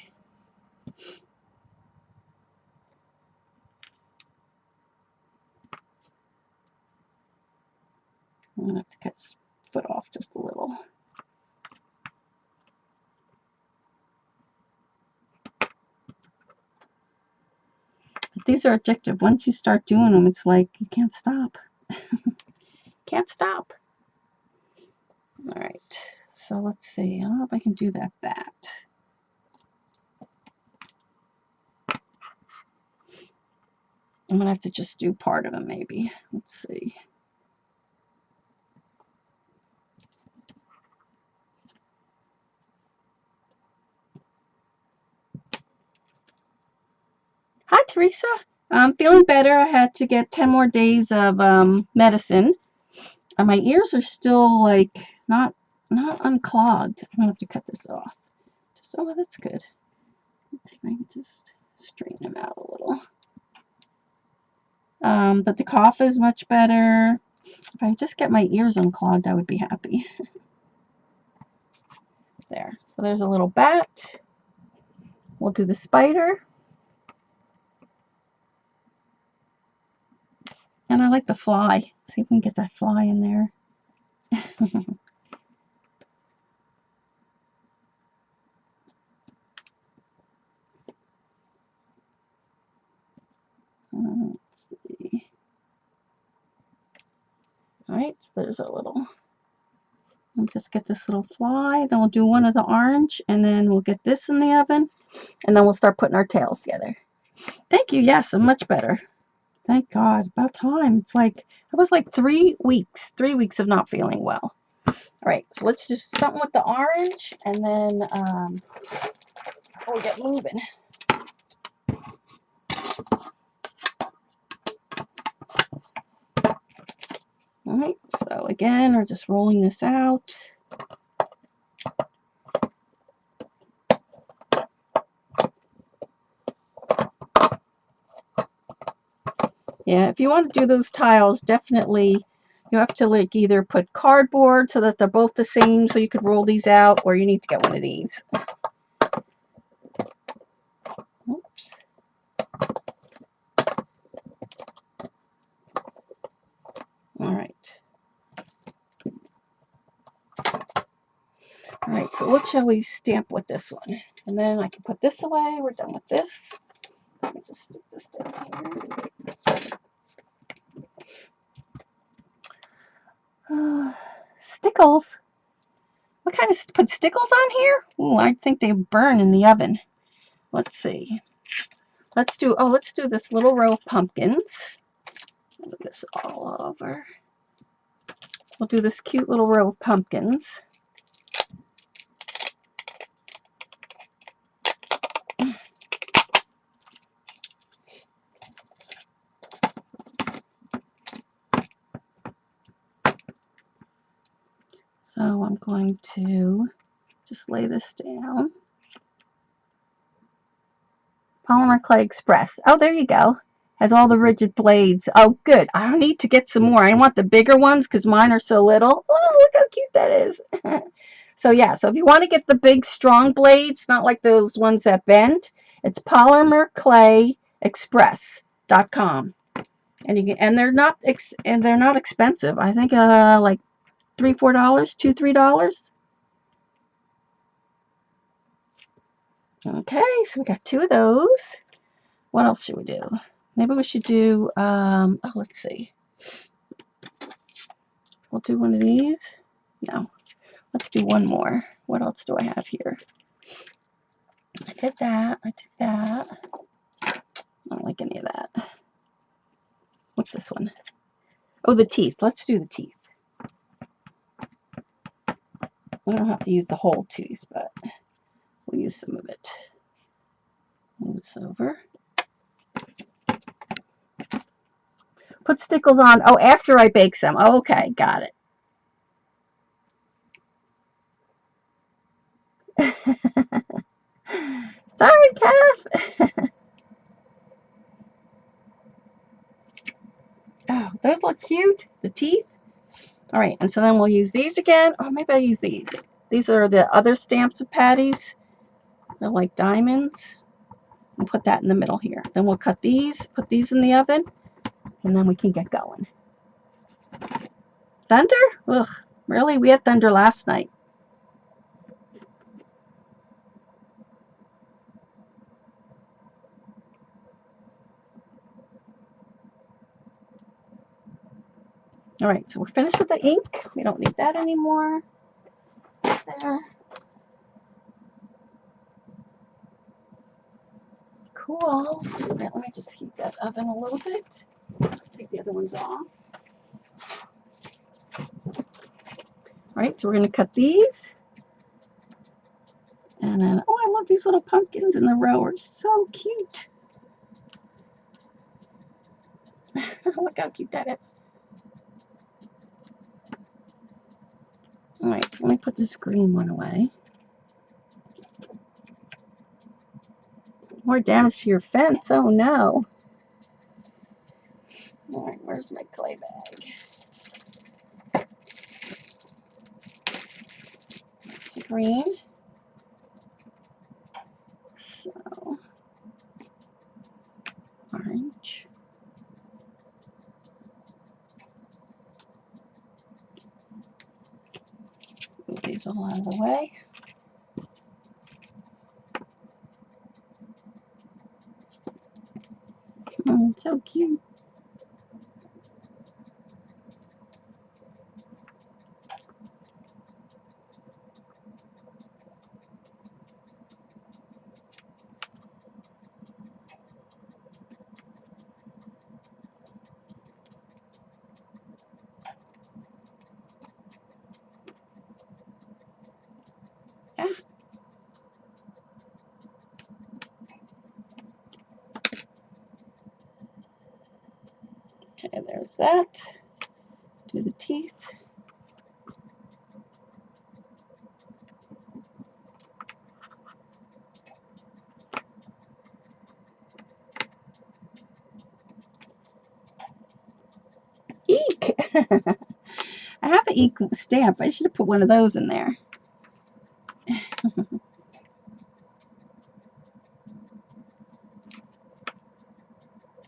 I'm going to have to cut his foot off just a little. But these are addictive. Once you start doing them, it's like you can't stop. Can't stop. All right. So let's see. I don't know if I can do that bat. I'm going to have to just do part of them maybe. Let's see. Hi, Teresa. I'm feeling better. I had to get 10 more days of medicine. My ears are still like not unclogged. I'm going to have to cut this off. Just, oh, that's good. Let's see if I can just straighten them out a little. But the cough is much better. If I just get my ears unclogged, I would be happy. There. So there's a little bat. We'll do the spider. And I like the fly. See if we can get that fly in there. Let's see. All right, so there's a little. We'll just get this little fly. Then we'll do one of the orange, and then we'll get this in the oven, and then we'll start putting our tails together. Thank you. Yes, I'm much better. Thank God. About time. It's like it was like 3 weeks. 3 weeks of not feeling well. All right, so let's do something with the orange, and then we'll get moving. All right, so again, we're just rolling this out. Yeah, if you want to do those tiles, definitely you have to like either put cardboard so that they're both the same so you could roll these out, or you need to get one of these. Oops. All right. All right, so what shall we stamp with this one? And then I can put this away. We're done with this. Let me just stick this down here. Stickles. What kind of put stickles on here? Oh, I think they burn in the oven. Let's see. Let's do this little row of pumpkins. Move this all over. We'll do this cute little row of pumpkins. So I'm going to just lay this down. Polymer Clay Express. Oh, there you go. Has all the rigid blades. Oh, good. I don't need to get some more. I want the bigger ones because mine are so little. Oh, look how cute that is. So yeah, so if you want to get the big strong blades, not like those ones that bend, it's polymerclayexpress.com. And you can, and they're not expensive. I think like $3, $4, $2, $3. Okay, so we got 2 of those. What else should we do? Maybe we should do oh, let's see. We'll do one of these. No, let's do one more. What else do I have here? I did that. I did that. I don't like any of that. What's this one? Oh, the teeth. Let's do the teeth. We don't have to use the whole tooth, but we'll use some of it. Move this over. Put stickles on. Oh, after I bake some. Oh, okay, got it. Sorry, Kath. Oh, those look cute. The teeth. All right, and so then we'll use these again. Oh, maybe I'll use these. These are the other stamps of patties. They're like diamonds. And put that in the middle here. Then we'll cut these, put these in the oven, and then we can get going. Thunder? Ugh, really? We had thunder last night. All right, so we're finished with the ink. We don't need that anymore. There. Cool. All right, let me just heat that oven a little bit. Take the other ones off. All right, so we're going to cut these. And then, oh, I love these little pumpkins in the row. Are so cute. Look how cute that is. All right, so let me put this green one away. More damage to your fence. Oh, no. All right, where's my clay bag? It's green. So, orange. Move these all out of the way. So cute. Yeah. Okay, there's that. Do the teeth. Eek! I have an eek stamp. I should have put one of those in there.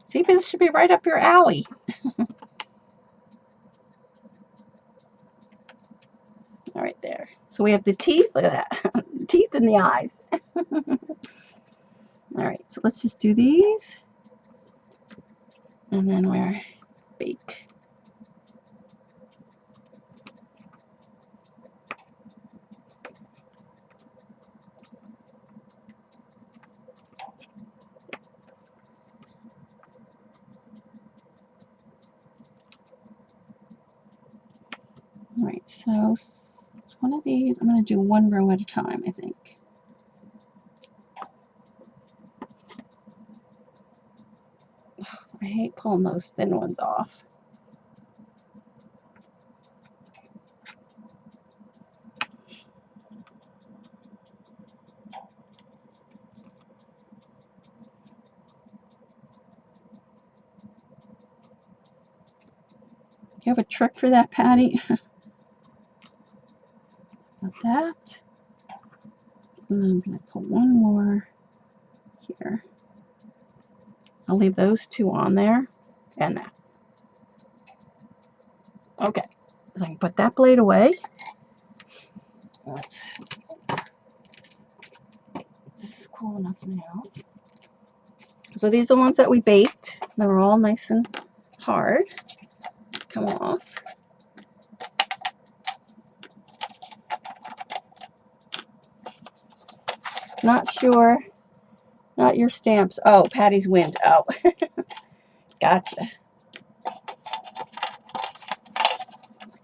See, this should be right up your alley. All right, there. So we have the teeth. Look at that. Teeth and the eyes. All right, so let's just do these. And then we're bake. All right, so one of these, I'm going to do one row at a time, I think. I hate pulling those thin ones off. you have a trick for that, Patty? Got that. And I'm going to put one more here. I'll leave those two on there and that. Okay, so I can put that blade away. This is cool enough now. So these are the ones that we baked. They were all nice and hard. Come off. Not sure. Not your stamps. Oh, Patty's wind. Oh, gotcha.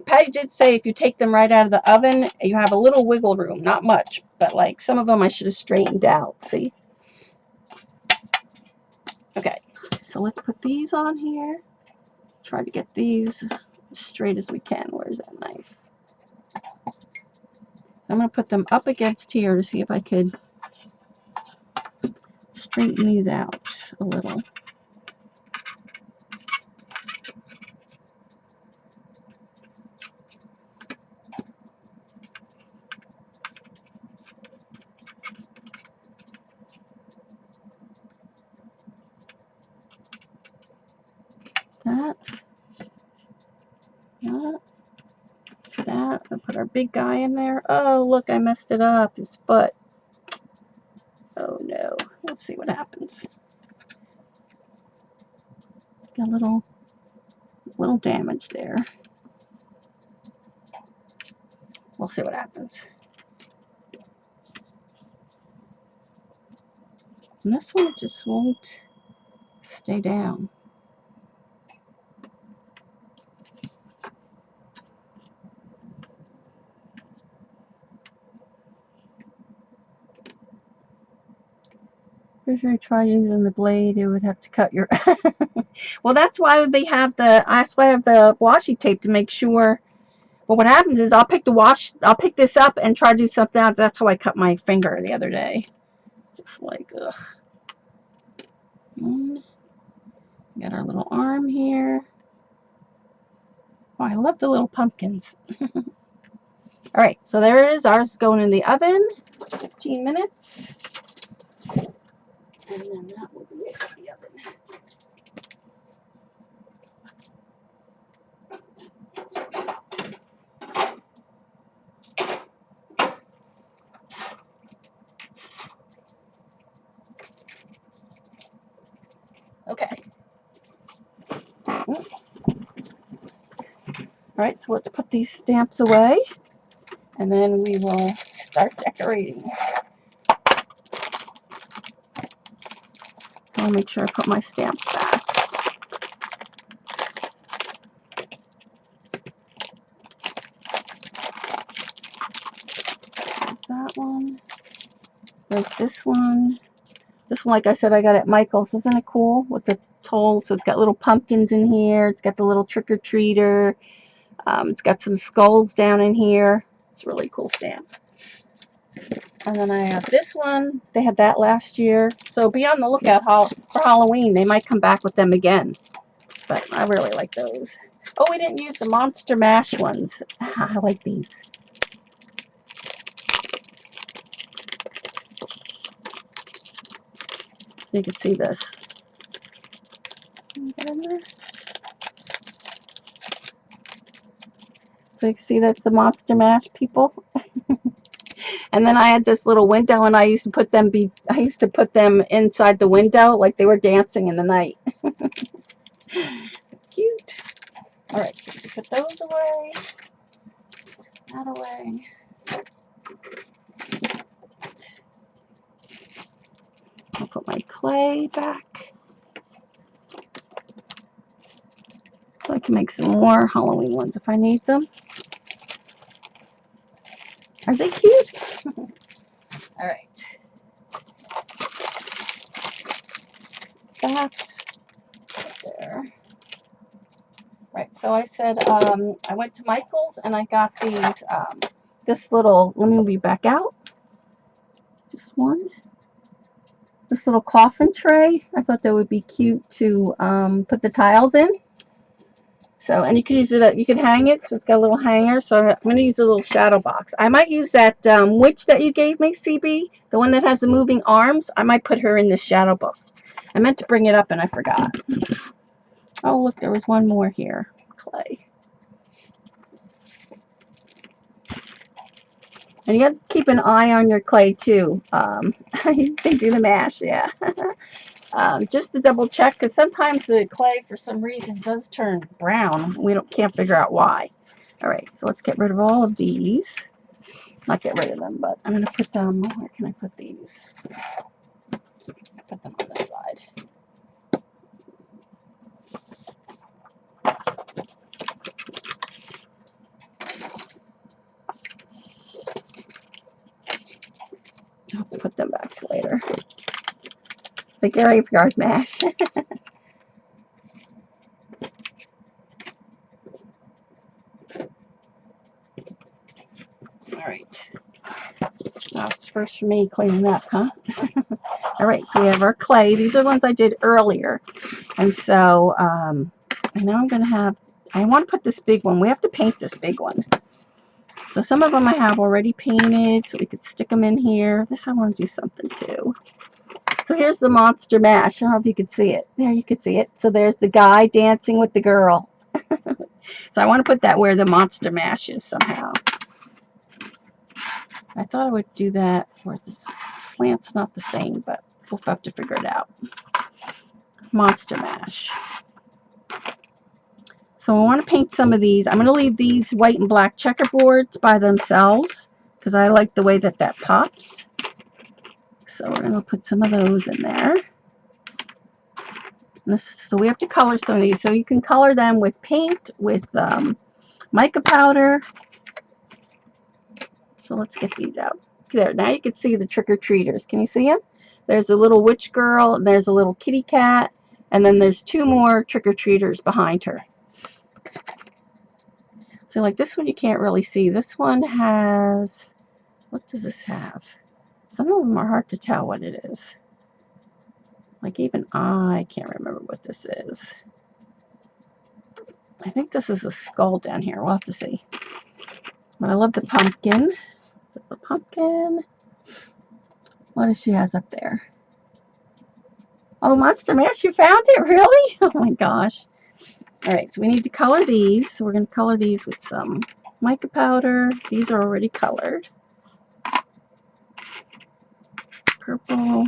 Patty did say if you take them right out of the oven, you have a little wiggle room. Not much, but like some of them I should have straightened out. See? Okay, so let's put these on here. Try to get these as straight as we can. Where's that knife? I'm going to put them up against here to see if I could straighten these out a little. That. I'll put our big guy in there. Oh, look, I messed it up. His foot. Oh, no. Let's see what happens. Got a little damage there. We'll see what happens. And this one just won't stay down. If you try using the blade, it would have to cut your. Well, that's why they have the. That's why I have the washi tape to make sure. But what happens is I'll pick this up and try to do something else. That's how I cut my finger the other day. Just like ugh. Got our little arm here. Oh, I love the little pumpkins. All right, so there it is. Ours is going in the oven. 15 minutes. And then that will be it for the oven. Okay. All right, so we'll have to put these stamps away, and then we will start decorating. I'll make sure I put my stamps back. There's that one. There's this one. This one, like I said, I got at Michael's. Isn't it cool with the toll? So it's got little pumpkins in here. It's got the little trick-or-treater. It's got some skulls down in here. It's a really cool stamp. And then I have this one. They had that last year. So be on the lookout for Halloween. They might come back with them again. But I really like those. Oh, we didn't use the Monster Mash ones. I like these. So you can see this. Can you get in there? So you can see that's the Monster Mash people. And then I had this little window, and I used to put them inside the window like they were dancing in the night. Cute. All right, so put those away. That away. I'll put my clay back. So I can make some more Halloween ones if I need them. Are they cute? All right. That there. Right, so I said I went to Michael's and I got these, this little, let me move you back out. Just one. This little coffin tray. I thought that would be cute to put the tiles in. So, and you can use it, you can hang it, so it's got a little hanger. So I'm going to use a little shadow box. I might use that witch that you gave me, CB, the one that has the moving arms. I might put her in this shadow box. I meant to bring it up and I forgot. Oh, look, there was one more here. Clay. And you got to keep an eye on your clay too. They do the mash, yeah. Just to double check, because sometimes the clay, for some reason, does turn brown. We can't figure out why. All right, so let's get rid of all of these. Not get rid of them, but I'm going to put them, where can I put these? I put them on this side. I'll have to put them back later. The graveyard mash. All right. Now it's first for me cleaning up, huh? All right, so we have our clay. These are the ones I did earlier. And so I know I'm going to have, I want to put this big one. We have to paint this big one. So some of them I have already painted, so we could stick them in here. This I want to do something too. So here's the monster mash. I don't know if you could see it. There, you could see it. So there's the guy dancing with the girl. So I want to put that where the monster mash is somehow. I thought I would do that where the slant's not the same, but we'll have to figure it out. Monster mash. So I want to paint some of these. I'm going to leave these white and black checkerboards by themselves because I like the way that that pops. So we're going to put some of those in there. So we have to color some of these. So you can color them with paint, with mica powder. So let's get these out. There, now you can see the trick-or-treaters. Can you see them? There's a little witch girl, and there's a little kitty cat, and then there's two more trick-or-treaters behind her. So like this one you can't really see. This one has, what does this have? Some of them are hard to tell what it is. Like even I can't remember what this is. I think this is a skull down here. We'll have to see. But I love the pumpkin. So the pumpkin. What does she has up there? Oh, Monster Mash, you found it? Really? Oh my gosh. All right, so we need to color these. So we're going to color these with some mica powder. These are already colored. Purple.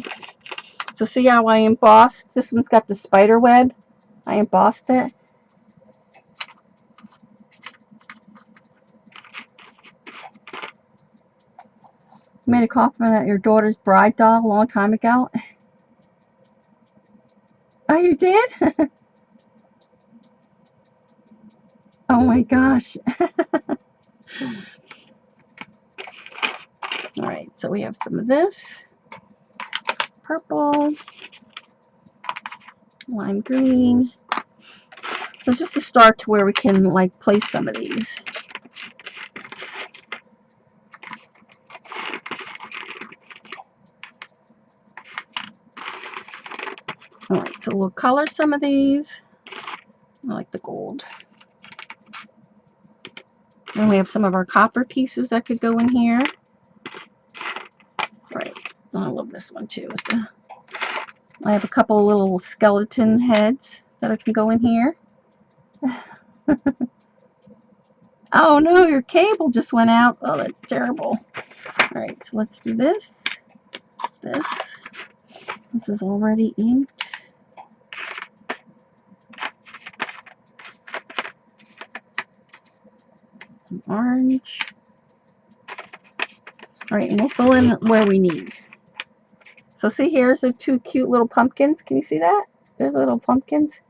So see how I embossed? This one's got the spider web. I embossed it. You made a coffin at your daughter's bride doll a long time ago. Oh, you did? Oh my gosh. All right, so we have some of this. Purple. Lime green. So it's just a start to where we can like place some of these. All right, so we'll color some of these. I like the gold. And we have some of our copper pieces that could go in here. All right, I love this one too. I have a couple of little skeleton heads that can go in here. Oh no, your cable just went out. Oh, that's terrible. All right, so let's do this. This is already inked. Some orange. All right, and we'll fill in where we need. So see, here's the two cute little pumpkins. Can you see that? There's the little pumpkins.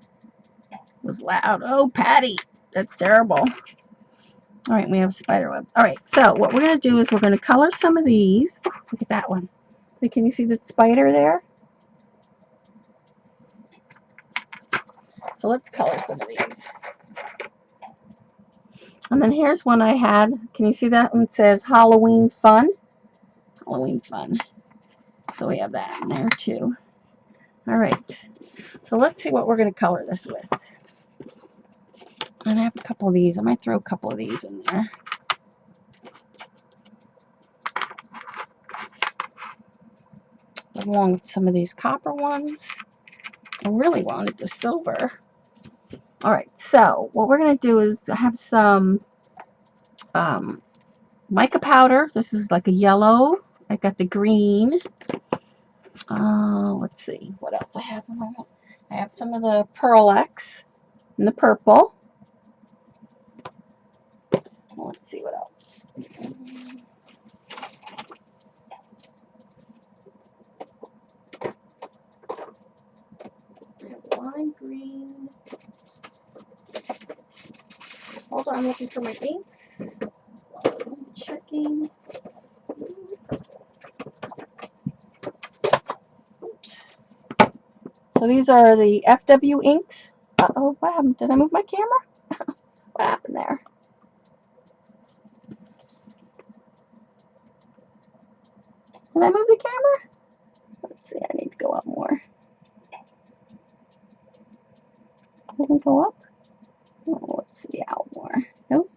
It was loud. Oh, Patty, that's terrible. All right, we have a spider web. All right, so what we're going to do is we're going to color some of these. Oh, look at that one. So can you see the spider there? So let's color some of these. And then here's one I had. Can you see that one? It says Halloween Fun. Halloween Fun. So we have that in there too. All right. So let's see what we're going to color this with. And I have a couple of these. I might throw a couple of these in there. Along with some of these copper ones. I really wanted the silver. Alright, so what we're going to do is have some mica powder. This is like a yellow. I got the green. Let's see what else I have. I have some of the Pearl X and the purple. Let's see what else. I have lime green. Hold on, I'm looking for my inks. I'm checking. Oops. So these are the FW inks. Uh-oh, what happened? Did I move my camera? What happened there? Did I move the camera? Let's see, I need to go up more. Doesn't go up? Oh, let's see, out more. Nope.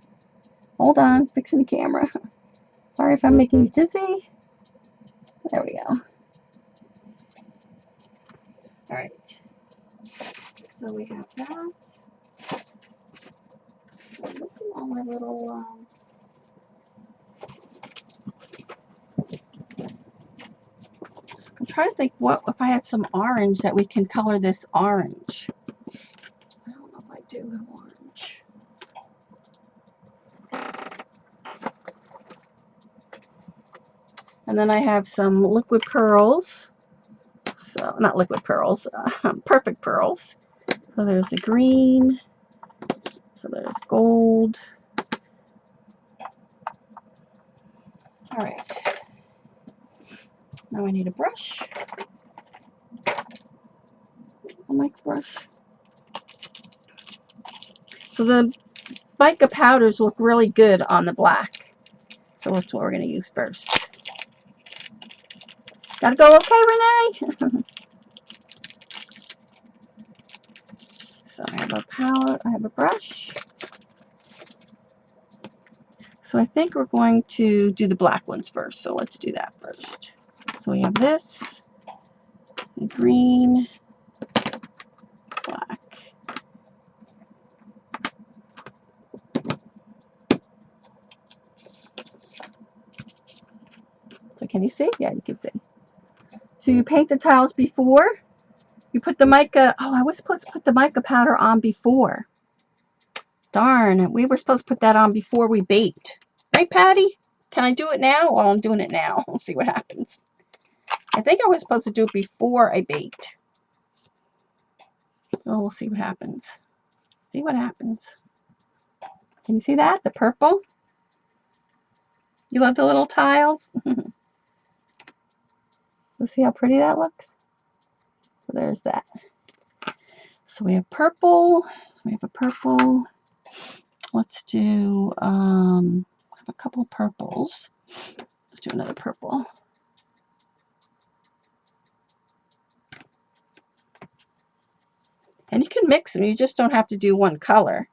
Hold on, fixing the camera. Sorry if I'm making you dizzy. There we go. Alright. So we have that. I'm missing all my little, I'm trying to think what if I had some orange that we can color this orange. I don't know if I do have orange. And then I have some liquid pearls. So, not liquid pearls, perfect pearls. So there's a green. So there's gold. Alright. Now I need a brush. A mic brush. So the mica powders look really good on the black. So that's what we're going to use first. Gotta go okay, Renee? So I have a palette, I have a brush. So I think we're going to do the black ones first. So let's do that first. So we have this, the green, black. So can you see? Yeah, you can see. So you paint the tiles before. You put the mica, oh, I was supposed to put the mica powder on before. Darn, we were supposed to put that on before we baked. Right, Patty? Can I do it now? Well, I'm doing it now. We'll see what happens. I think I was supposed to do it before I baked. So we'll see what happens. See what happens. Can you see that? The purple? You love the little tiles? Let's see how pretty that looks. So there's that. So we have purple. We have a purple. Let's do a couple of purples. Let's do another purple. And you can mix them. You just don't have to do one color.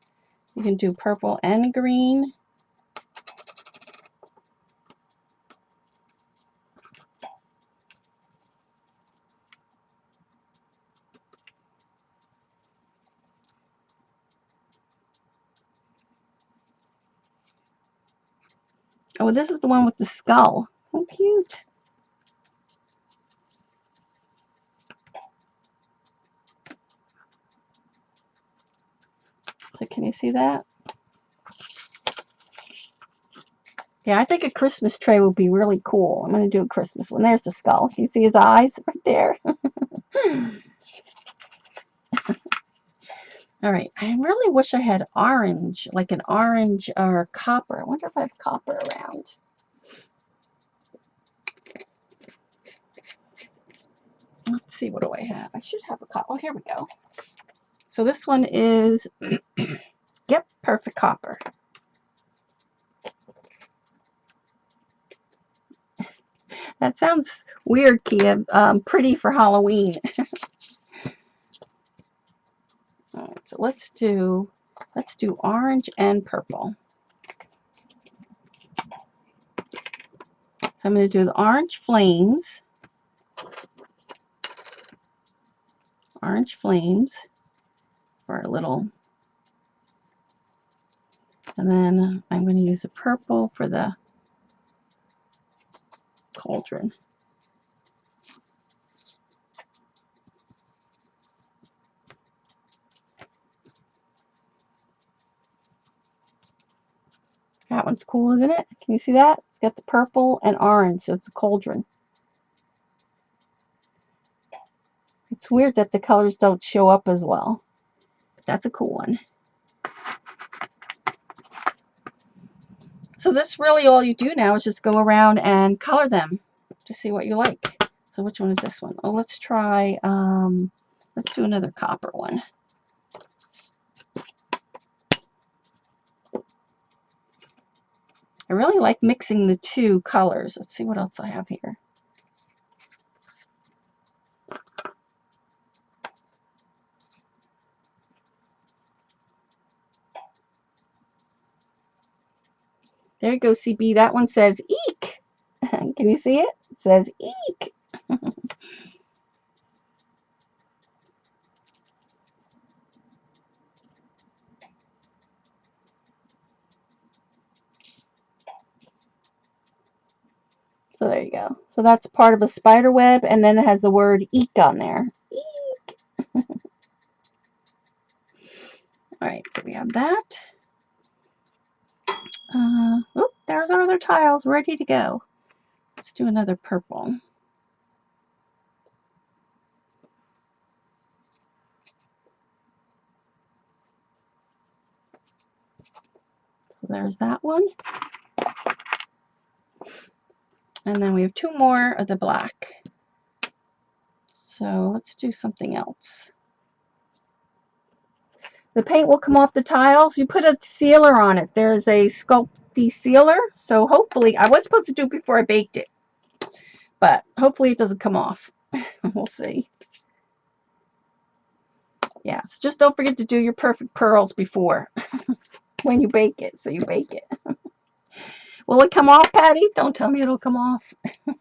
You can do purple and green. Oh, this is the one with the skull. How cute. So can you see that? Yeah, I think a Christmas tray would be really cool. I'm going to do a Christmas one. There's the skull. You see his eyes right there? All right. I really wish I had orange, like an orange or copper. I wonder if I have copper around. Let's see, what do I have? I should have a copper. Oh, here we go. So this one is, yep, perfect copper. That sounds weird, Kia. Pretty for Halloween. All right, so let's Let's do orange and purple. So I'm going to do the orange flames. Orange flames for a little. And then I'm going to use a purple for the cauldron. That one's cool, isn't it? Can you see that? It's got the purple and orange, so it's a cauldron. It's weird that the colors don't show up as well, but that's a cool one. So that's really all you do now is just go around and color them to see what you like. So which one is this one? Oh, let's try, let's do another copper one. I really like mixing the two colors. Let's see what else I have here. There you go, CB. That one says eek. Can you see it? It says eek. So there you go. So that's part of a spider web, and then it has the word eek on there. Eek. All right, so we have that. Oh, there's our other tiles ready to go. Let's do another purple. So there's that one. And then we have two more of the black. So let's do something else. The paint will come off the tiles. You put a sealer on it. There's a Sculpty sealer. So hopefully, I was supposed to do it before I baked it. But hopefully it doesn't come off. We'll see. Yeah, so just don't forget to do your perfect pearls before when you bake it. So you bake it. Will it come off, Patty? Don't tell me it'll come off. All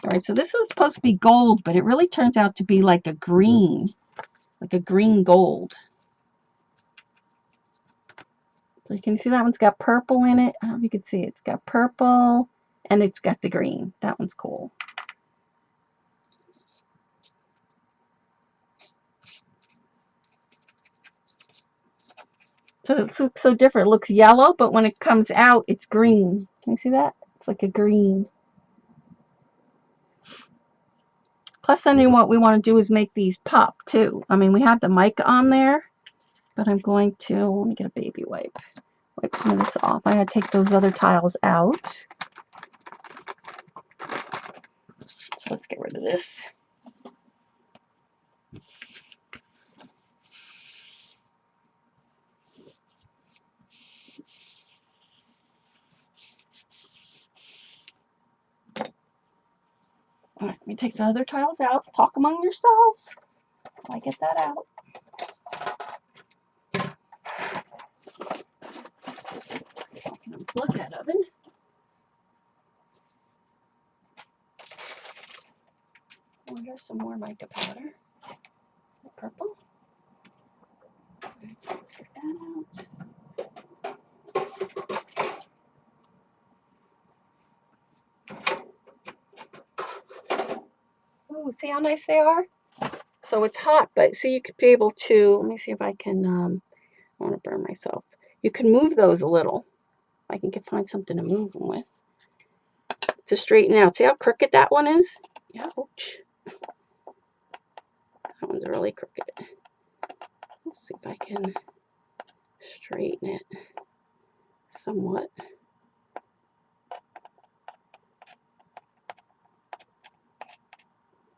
right, so this is supposed to be gold, but it really turns out to be like a green gold. So you can see that one's got purple in it. I don't know if you can see it. It's got purple and it's got the green. That one's cool. So it looks so different. It looks yellow, but when it comes out, it's green. Can you see that? It's like a green. Plus, then what we want to do is make these pop too. I mean, we have the mica on there, but I'm going to, let me get a baby wipe. Wipe some of this off. I had to take those other tiles out. So let's get rid of this. All right, let me take the other tiles out. Talk among yourselves while I get that out. I can unplug that oven. Oh, here's some more mica powder. Purple. Right, so let's get that out. Oh, see how nice they are? So it's hot, but see, you could be able to, let me see if I can, I want to burn myself. You can move those a little. I can find something to move them with. To straighten out. See how crooked that one is? Yeah, ouch. That one's really crooked. Let's see if I can straighten it somewhat.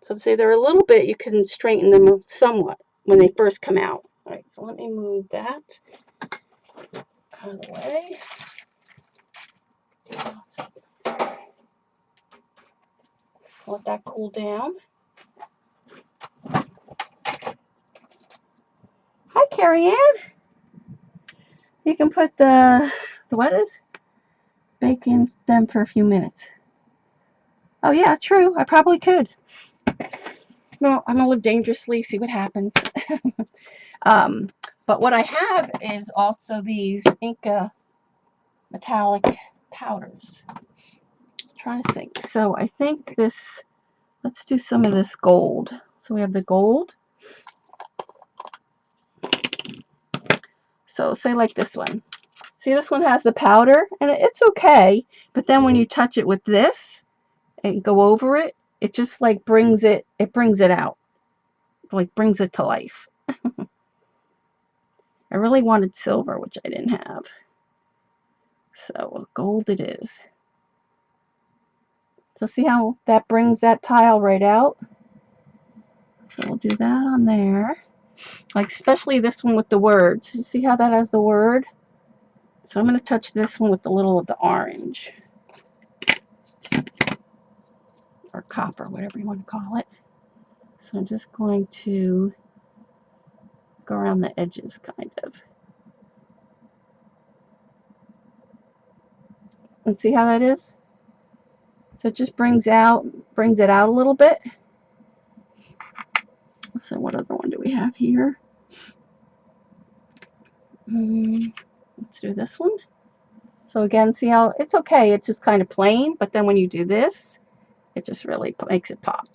So to say they're a little bit, you can straighten them somewhat when they first come out. All right, so let me move that out of the way. Let that cool down. Hi, Carrie Ann. You can put the what is? Bake in them for a few minutes. Oh yeah, true. I probably could. No, I'm gonna live dangerously, see what happens. But what I have is also these mica metallic powders. I'm trying to think. So I think this, let's do some of this gold. So we have the gold. So say like this one. See, this one has the powder, and it's okay. But then when you touch it with this and go over it, it just like brings it out. Like brings it to life. I really wanted silver, which I didn't have. So gold it is. So see how that brings that tile right out? So we'll do that on there. Like especially this one with the words. You see how that has the word? So I'm going to touch this one with a little of the orange. Or copper, whatever you want to call it. So I'm just going to go around the edges kind of. And see how that is? So it just brings it out a little bit. So what other one do we have here? Let's do this one. So again, see how it's okay. It's just kind of plain, but then when you do this, it just really makes it pop.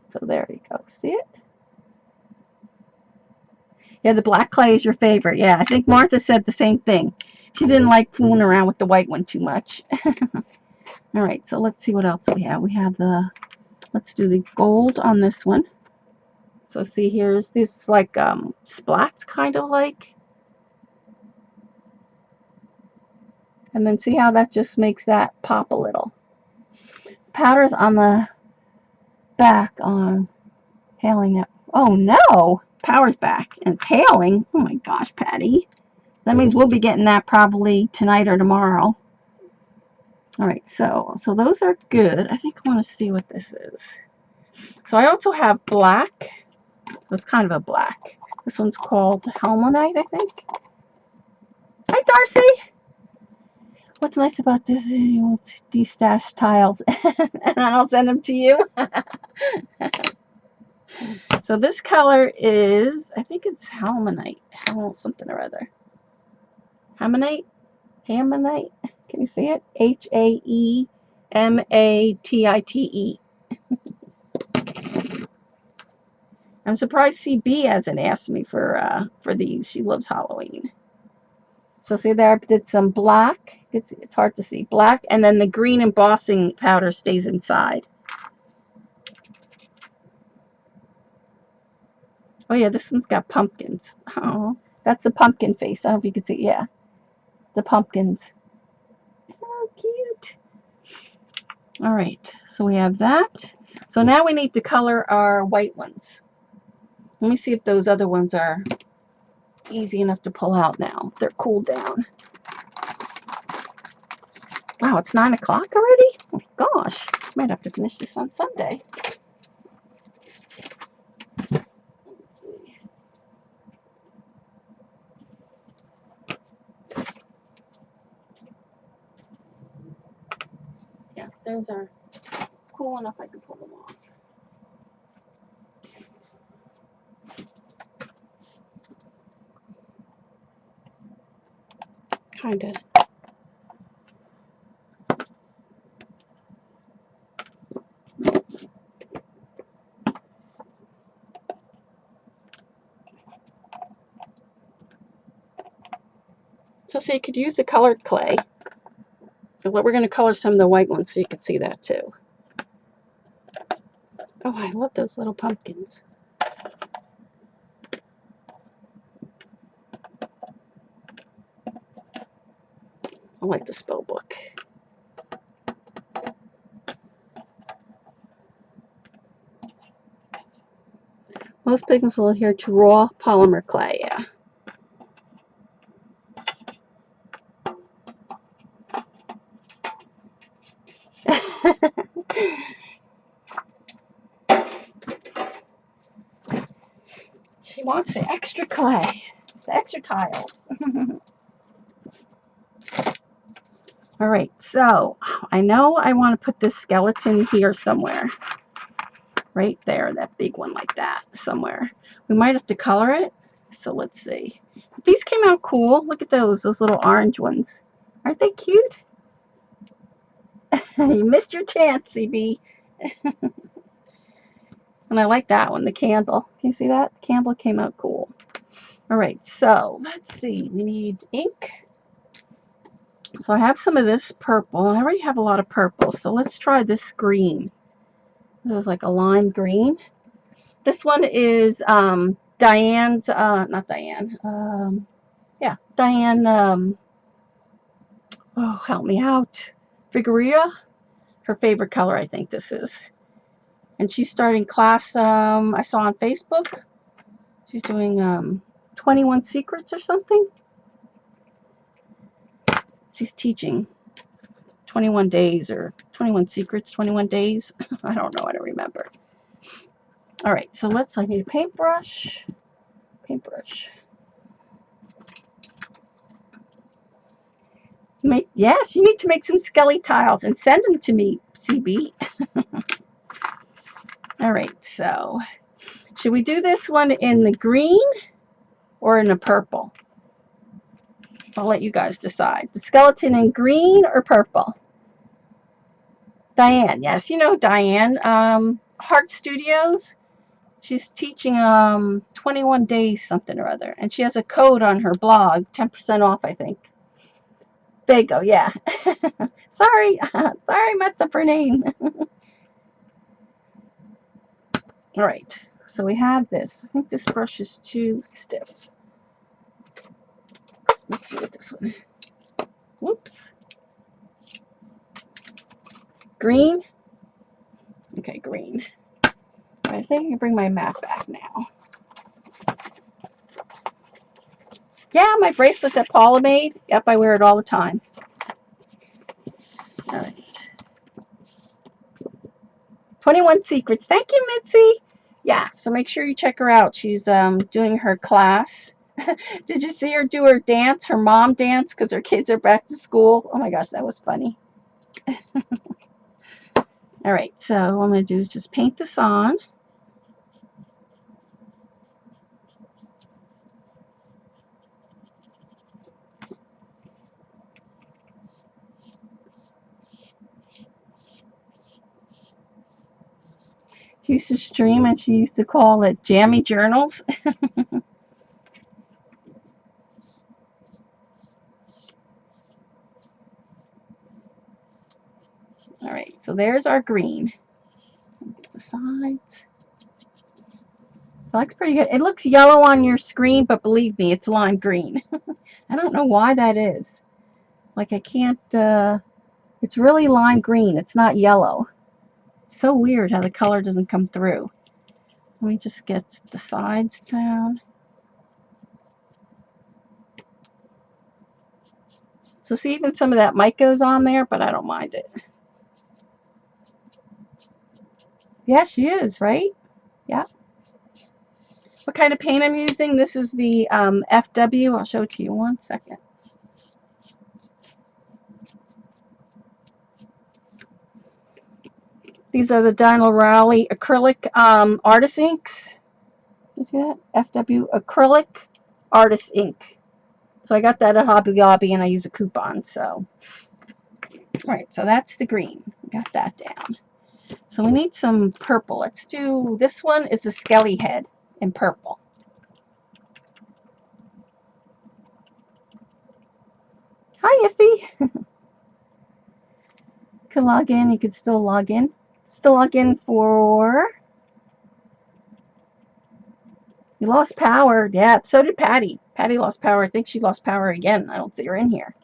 So there you go. See it? Yeah, the black clay is your favorite. Yeah, I think Martha said the same thing. She didn't like fooling around with the white one too much. All right, so let's see what else we have. We have the, let's do the gold on this one. So see, here's this like splats kind of like. And then see how that just makes that pop a little. Powder's on the back on hailing it. Oh no, power's back and it's hailing. Oh my gosh, Patty. That means we'll be getting that probably tonight or tomorrow. All right, so those are good. I think I want to see what this is. So I also have black. It's kind of a black. This one's called Helmonite, I think. Hi, Darcy. What's nice about this is you will de-stash tiles and I'll send them to you. So this color is, I think it's Helmonite. Something or other. Helmonite? Helmonite? Can you see it? Haematite. I'm surprised CB hasn't asked me for these. She loves Halloween. So see there, I did some black. It's hard to see. Black, and then the green embossing powder stays inside. Oh yeah, this one's got pumpkins. Oh, that's a pumpkin face. I don't know if you can see. Yeah, the pumpkins. Oh, cute. All right, so we have that. So now we need to color our white ones. Let me see if those other ones are easy enough to pull out now. They're cooled down. Wow, it's 9 o'clock already? Oh my gosh, might have to finish this on Sunday. Let's see. Yeah, those are cool enough I can pull them off. Kind of. So you could use the colored clay. We're going to color some of the white ones so you can see that too. Oh, I love those little pumpkins. I like the spell book. Most pigments will adhere to raw polymer clay, yeah. She wants the extra clay, the extra tiles. All right, so I know I want to put this skeleton here somewhere. Right there, that big one like that, somewhere. We might have to color it, so let's see. These came out cool. Look at those little orange ones. Aren't they cute? You missed your chance, CB. And I like that one, the candle. Can you see that? The candle came out cool. All right, so let's see. We need ink. So I have some of this purple, and I already have a lot of purple. So let's try this green. This is like a lime green. This one is Diane's, not Diane, yeah, Diane, oh, help me out, Figueria, her favorite color, I think this is. And she's starting class, I saw on Facebook. She's doing 21 Secrets or something. She's teaching 21 days or 21 Secrets, 21 days. I don't know, I don't remember. All right, so I need a paintbrush. Yes, you need to make some skelly tiles and send them to me, CB. All right, so should we do this one in the green or in the purple? I'll let you guys decide. The skeleton in green or purple? Diane, yes, you know Diane. Heart Studios. She's teaching 21 days something or other, and she has a code on her blog, 10% off, I think. There you go, yeah. Sorry, sorry, messed up her name. All right, so we have this. I think this brush is too stiff. Let's do it this one. Whoops. Green. Okay, green. All right, I think I can bring my mat back now. Yeah, my bracelet that Paula made. Yep, I wear it all the time. All right. 21 Secrets. Thank you, Mitzi. Yeah, so make sure you check her out. She's doing her class. Did you see her do her dance, her mom dance, because her kids are back to school? Oh my gosh, that was funny. All right, so what I'm going to do is just paint this on. She used to stream and she used to call it Jammy Journals. All right, so there's our green. Get the sides. So it looks pretty good. It looks yellow on your screen, but believe me, it's lime green. I don't know why that is. Like I can't, it's really lime green. It's not yellow. It's so weird how the color doesn't come through. Let me just get the sides down. So see, even some of that mica's on there, but I don't mind it. Yeah, she is, right? Yeah. What kind of paint I'm using? This is the FW. I'll show it to you 1 second. These are the Dino Rowley acrylic artist inks. You see that? FW acrylic artist ink. So I got that at Hobby Lobby and I use a coupon. So, all right, so that's the green. Got that down. So we need some purple. Let's do, this one is the skelly head in purple. Hi, Iffy. Could log in. You could still log in. Still log in for... You lost power. Yeah, so did Patty. Patty lost power. I think she lost power again. I don't see her in here.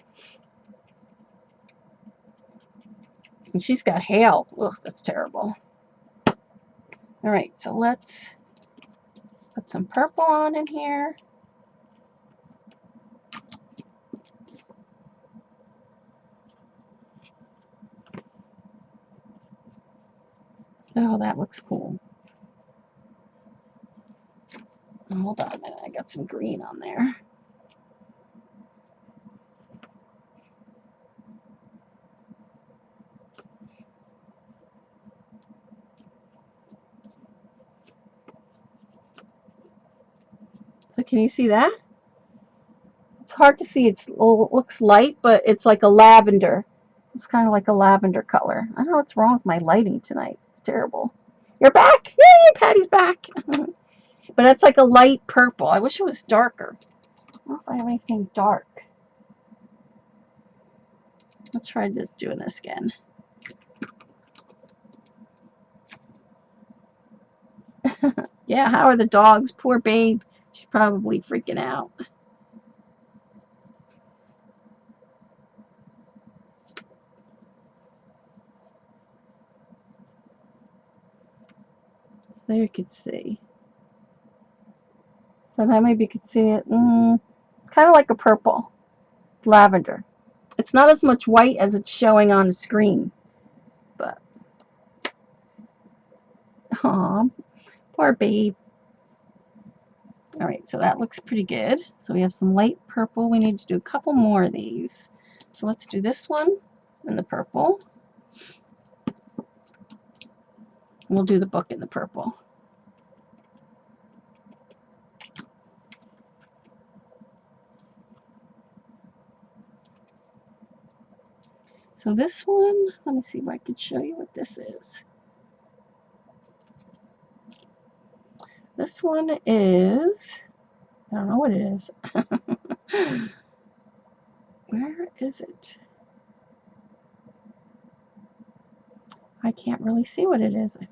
And she's got hail. Ugh, that's terrible. All right, so let's put some purple on in here. Oh, that looks cool. Hold on a minute, I got some green on there. So can you see that? It's hard to see. It looks light, but it's like a lavender. It's kind of like a lavender color. I don't know what's wrong with my lighting tonight. It's terrible. You're back! Yay, Patty's back! But it's like a light purple. I wish it was darker. I don't know if I have anything dark. Let's try just doing this again. Yeah, how are the dogs? Poor babe. She's probably freaking out. So there you can see. So now maybe you can see it. Kind of like a purple. Lavender. It's not as much white as it's showing on the screen. But, aw, poor babe. Alright, so that looks pretty good. So we have some light purple. We need to do a couple more of these. So let's do this one in the purple. We'll do the book in the purple. So this one, let me see if I can show you what this is. This one is, I don't know what it is. Where is it? I can't really see what it is. I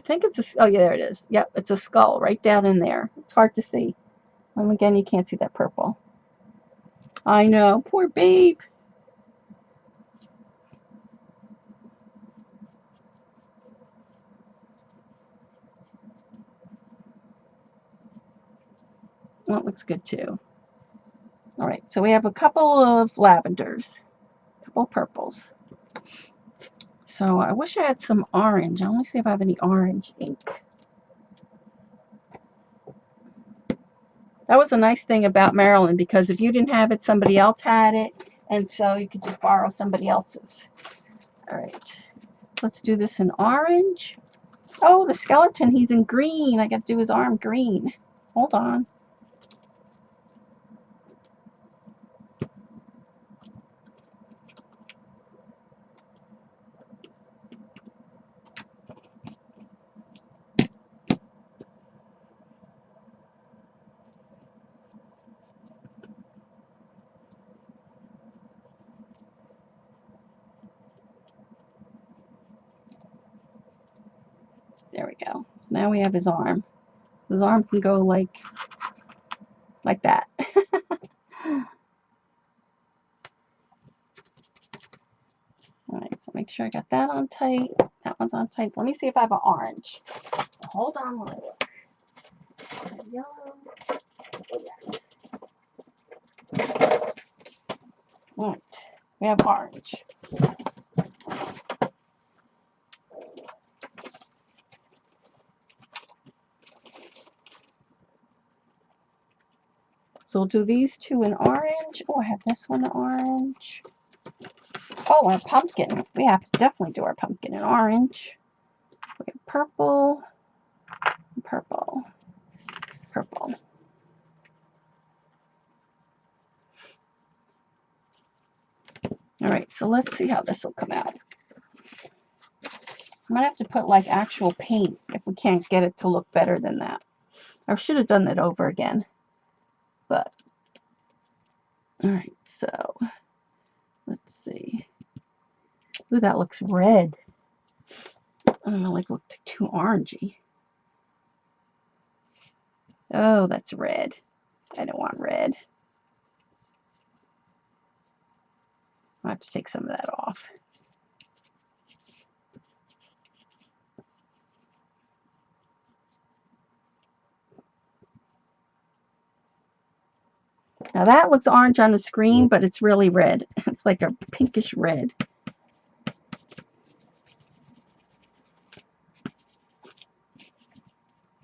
think it's a, oh yeah, there it is. Yep, it's a skull right down in there. It's hard to see. And again, you can't see that purple. I know, poor babe. Well, it looks good too. All right, so we have a couple of lavenders, a couple of purples. So I wish I had some orange. I want to see if I have any orange ink. That was a nice thing about Maryland, because if you didn't have it, somebody else had it, and so you could just borrow somebody else's. All right, let's do this in orange. Oh, the skeleton, he's in green. I got to do his arm green. Hold on. There we go. So now we have his arm. His arm can go like that. All right, so make sure I got that on tight. That one's on tight. Let me see if I have an orange. Hold on while I look. Yellow. Oh, yes. All right, we have orange. So we'll do these two in orange. Oh, I have this one in orange. Oh, and a pumpkin. We have to definitely do our pumpkin in orange. We have purple, purple, purple. All right, so let's see how this will come out. I might have to put like actual paint if we can't get it to look better than that. I should have done that over again. But, all right, so let's see. Ooh, that looks red. I don't know, like looked too orangey. Oh, that's red. I don't want red. I'll have to take some of that off. Now that looks orange on the screen, but it's really red. It's like a pinkish red.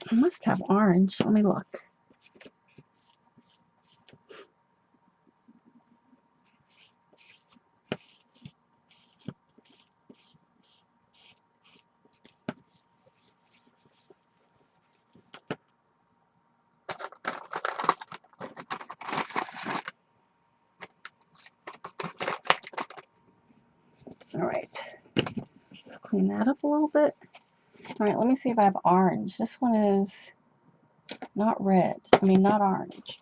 I must have orange. Let me look. All right. Let's clean that up a little bit. All right, let me see if I have orange. This one is not red. I mean, not orange.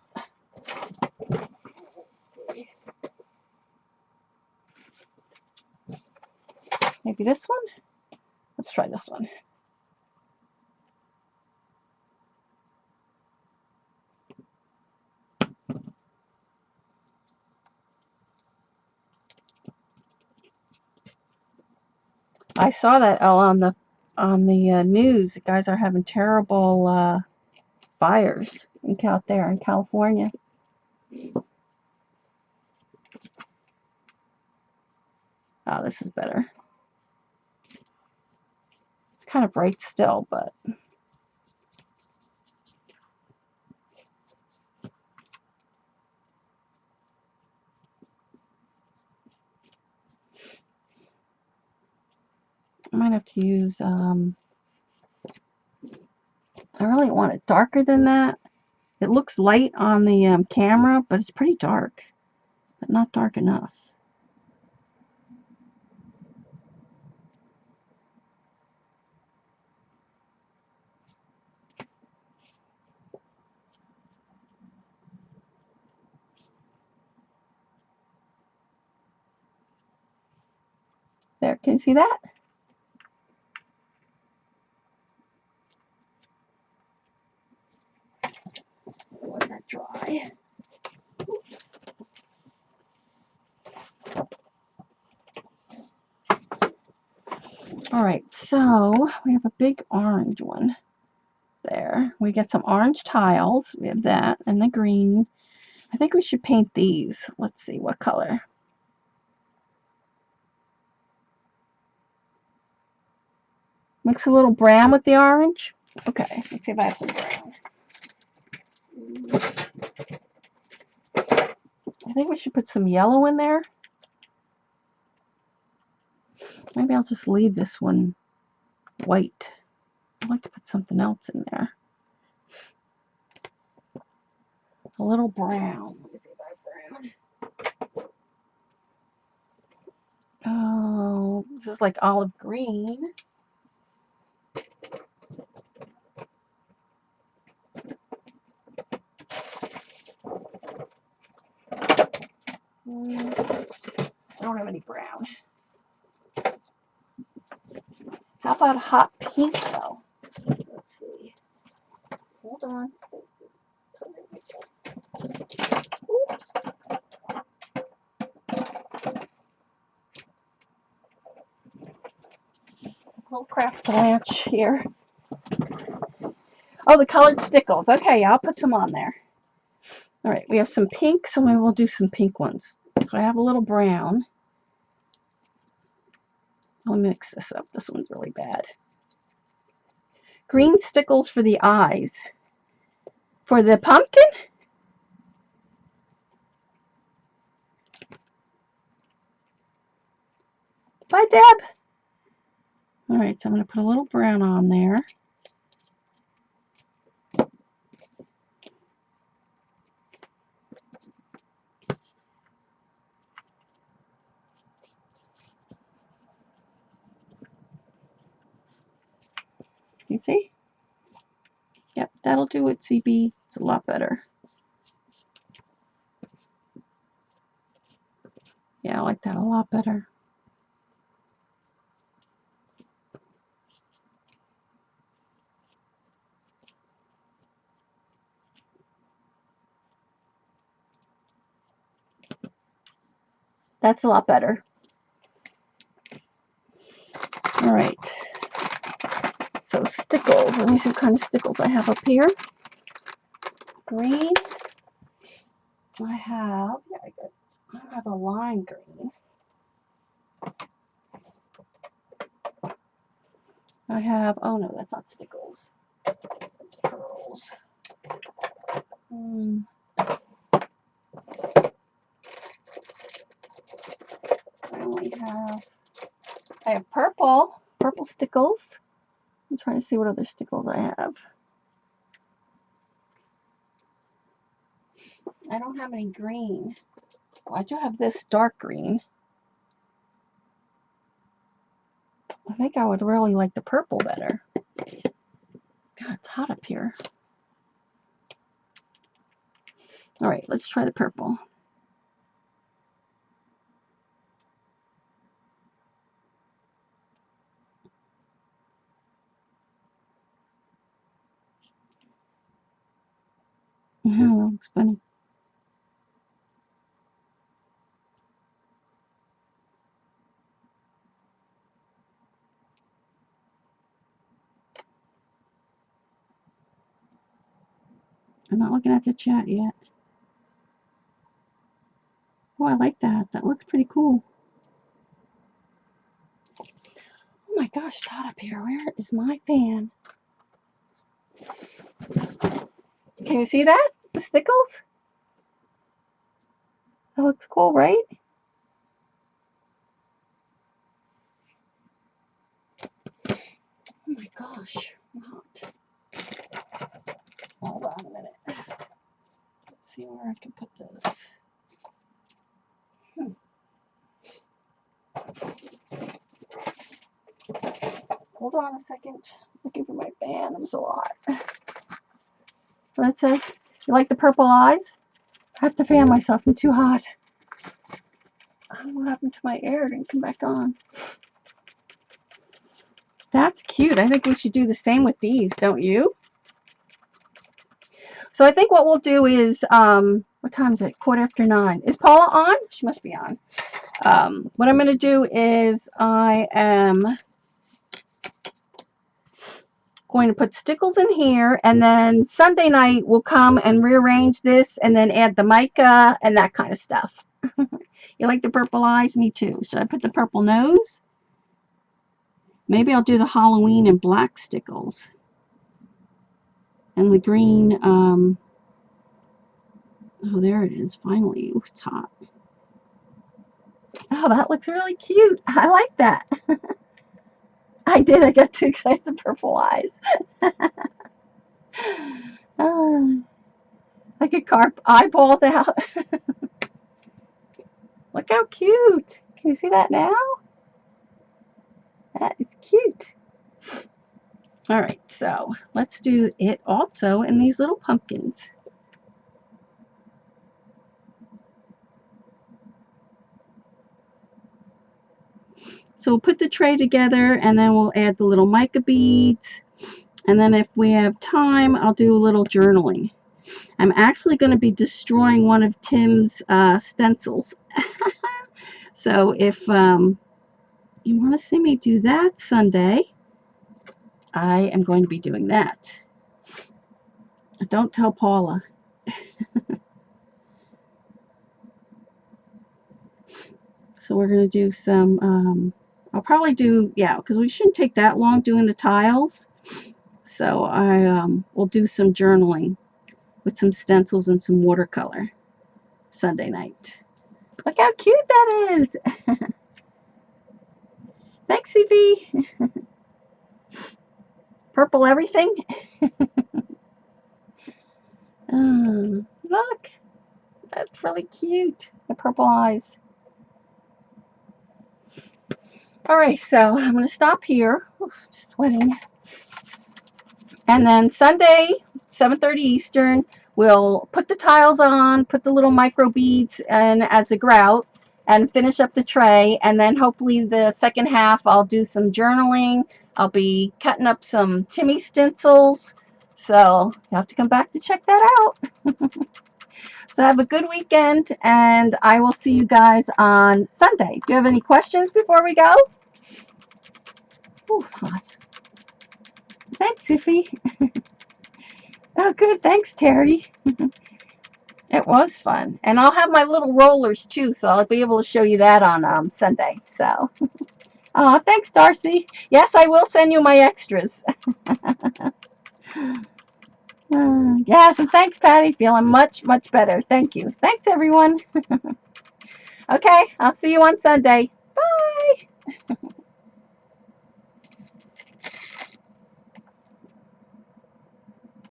Maybe this one? Let's try this one. I saw that on the news. The guys are having terrible fires out there in California. Oh, this is better. It's kind of bright still, but I might have to use, I really want it darker than that. It looks light on the camera, but it's pretty dark, but not dark enough. There, can you see that? Let that dry. All right, so we have a big orange one there. We get some orange tiles. We have that and the green. I think we should paint these. Let's see what color. Mix a little brown with the orange. Okay, let's see if I have some brown. I think we should put some yellow in there. Maybe I'll just leave this one white. I'd like to put something else in there. A little brown. Let me see if I have brown. Oh, this is like olive green. I don't have any brown. How about hot pink though? Let's see. Hold on. Oops. Little craft blanch here. Oh, the colored stickles. Okay, I'll put some on there. All right, we have some pink, so maybe we'll do some pink ones. So I have a little brown. I'll mix this up. This one's really bad. Green stickles for the eyes. For the pumpkin? Bye, Deb. All right, so I'm going to put a little brown on there. You see? Yep, that'll do it, CB. It's a lot better. Yeah, I like that a lot better. That's a lot better. All right. So stickles. Let me see what kind of stickles I have up here. Green. I have, I have a lime green. I have, oh no, that's not stickles. I have purple stickles. I'm trying to see what other stickles I have. I don't have any green. Well, I do have this dark green. I think I would really like the purple better. God, it's hot up here. All right, let's try the purple. That looks funny. I'm not looking at the chat yet. Oh, I like that. That looks pretty cool. Oh my gosh, it's hot up here. Where is my fan? Can you see that? The stickles? That looks cool, right? Oh my gosh, I'm hot. Hold on a minute. Let's see where I can put this. Hold on a second. Looking for my fan. I'm so hot. What it says? You like the purple eyes? I have to fan myself. I'm too hot. I don't know what happened to my air. It didn't come back on. That's cute. I think we should do the same with these, don't you? So I think what we'll do is, what time is it? 9:15. Is Paula on? She must be on. What I'm going to do is I am going to put stickles in here, and then Sunday night we'll come and rearrange this and then add the mica and that kind of stuff. You like the purple eyes? Me too. Should I put the purple nose? Maybe I'll do the Halloween and black stickles. And the green, oh, there it is, finally. Ooh, it's hot. Oh, that looks really cute. I like that. I did. I got too excited. The purple eyes. I could carve eyeballs out. Look how cute. Can you see that now? That is cute. All right, so let's do it also in these little pumpkins. So we'll put the tray together and then we'll add the little mica beads. And then if we have time, I'll do a little journaling. I'm actually going to be destroying one of Tim's stencils. So if you want to see me do that Sunday, I am going to be doing that. Don't tell Paula. So we're going to do some, I'll probably do, yeah, because we shouldn't take that long doing the tiles. So I will do some journaling with some stencils and some watercolor Sunday night. Look how cute that is. Thanks, CB. Purple everything. Look, that's really cute. The purple eyes. All right, so I'm going to stop here. Oof, sweating. And then Sunday, 7:30 Eastern, we'll put the tiles on, put the little micro beads in as a grout, and finish up the tray. And then hopefully the second half, I'll do some journaling. I'll be cutting up some Timmy stencils. So you have to come back to check that out. So have a good weekend, and I will see you guys on Sunday. Do you have any questions before we go? Ooh, hot. Thanks, Iffy. Oh, good. Thanks, Terry. It was fun. And I'll have my little rollers, too, so I'll be able to show you that on Sunday. So, oh, thanks, Darcy. Yes, I will send you my extras. Yes, and thanks, Patty. Feeling much, much better. Thank you. Thanks, everyone. Okay, I'll see you on Sunday. Bye.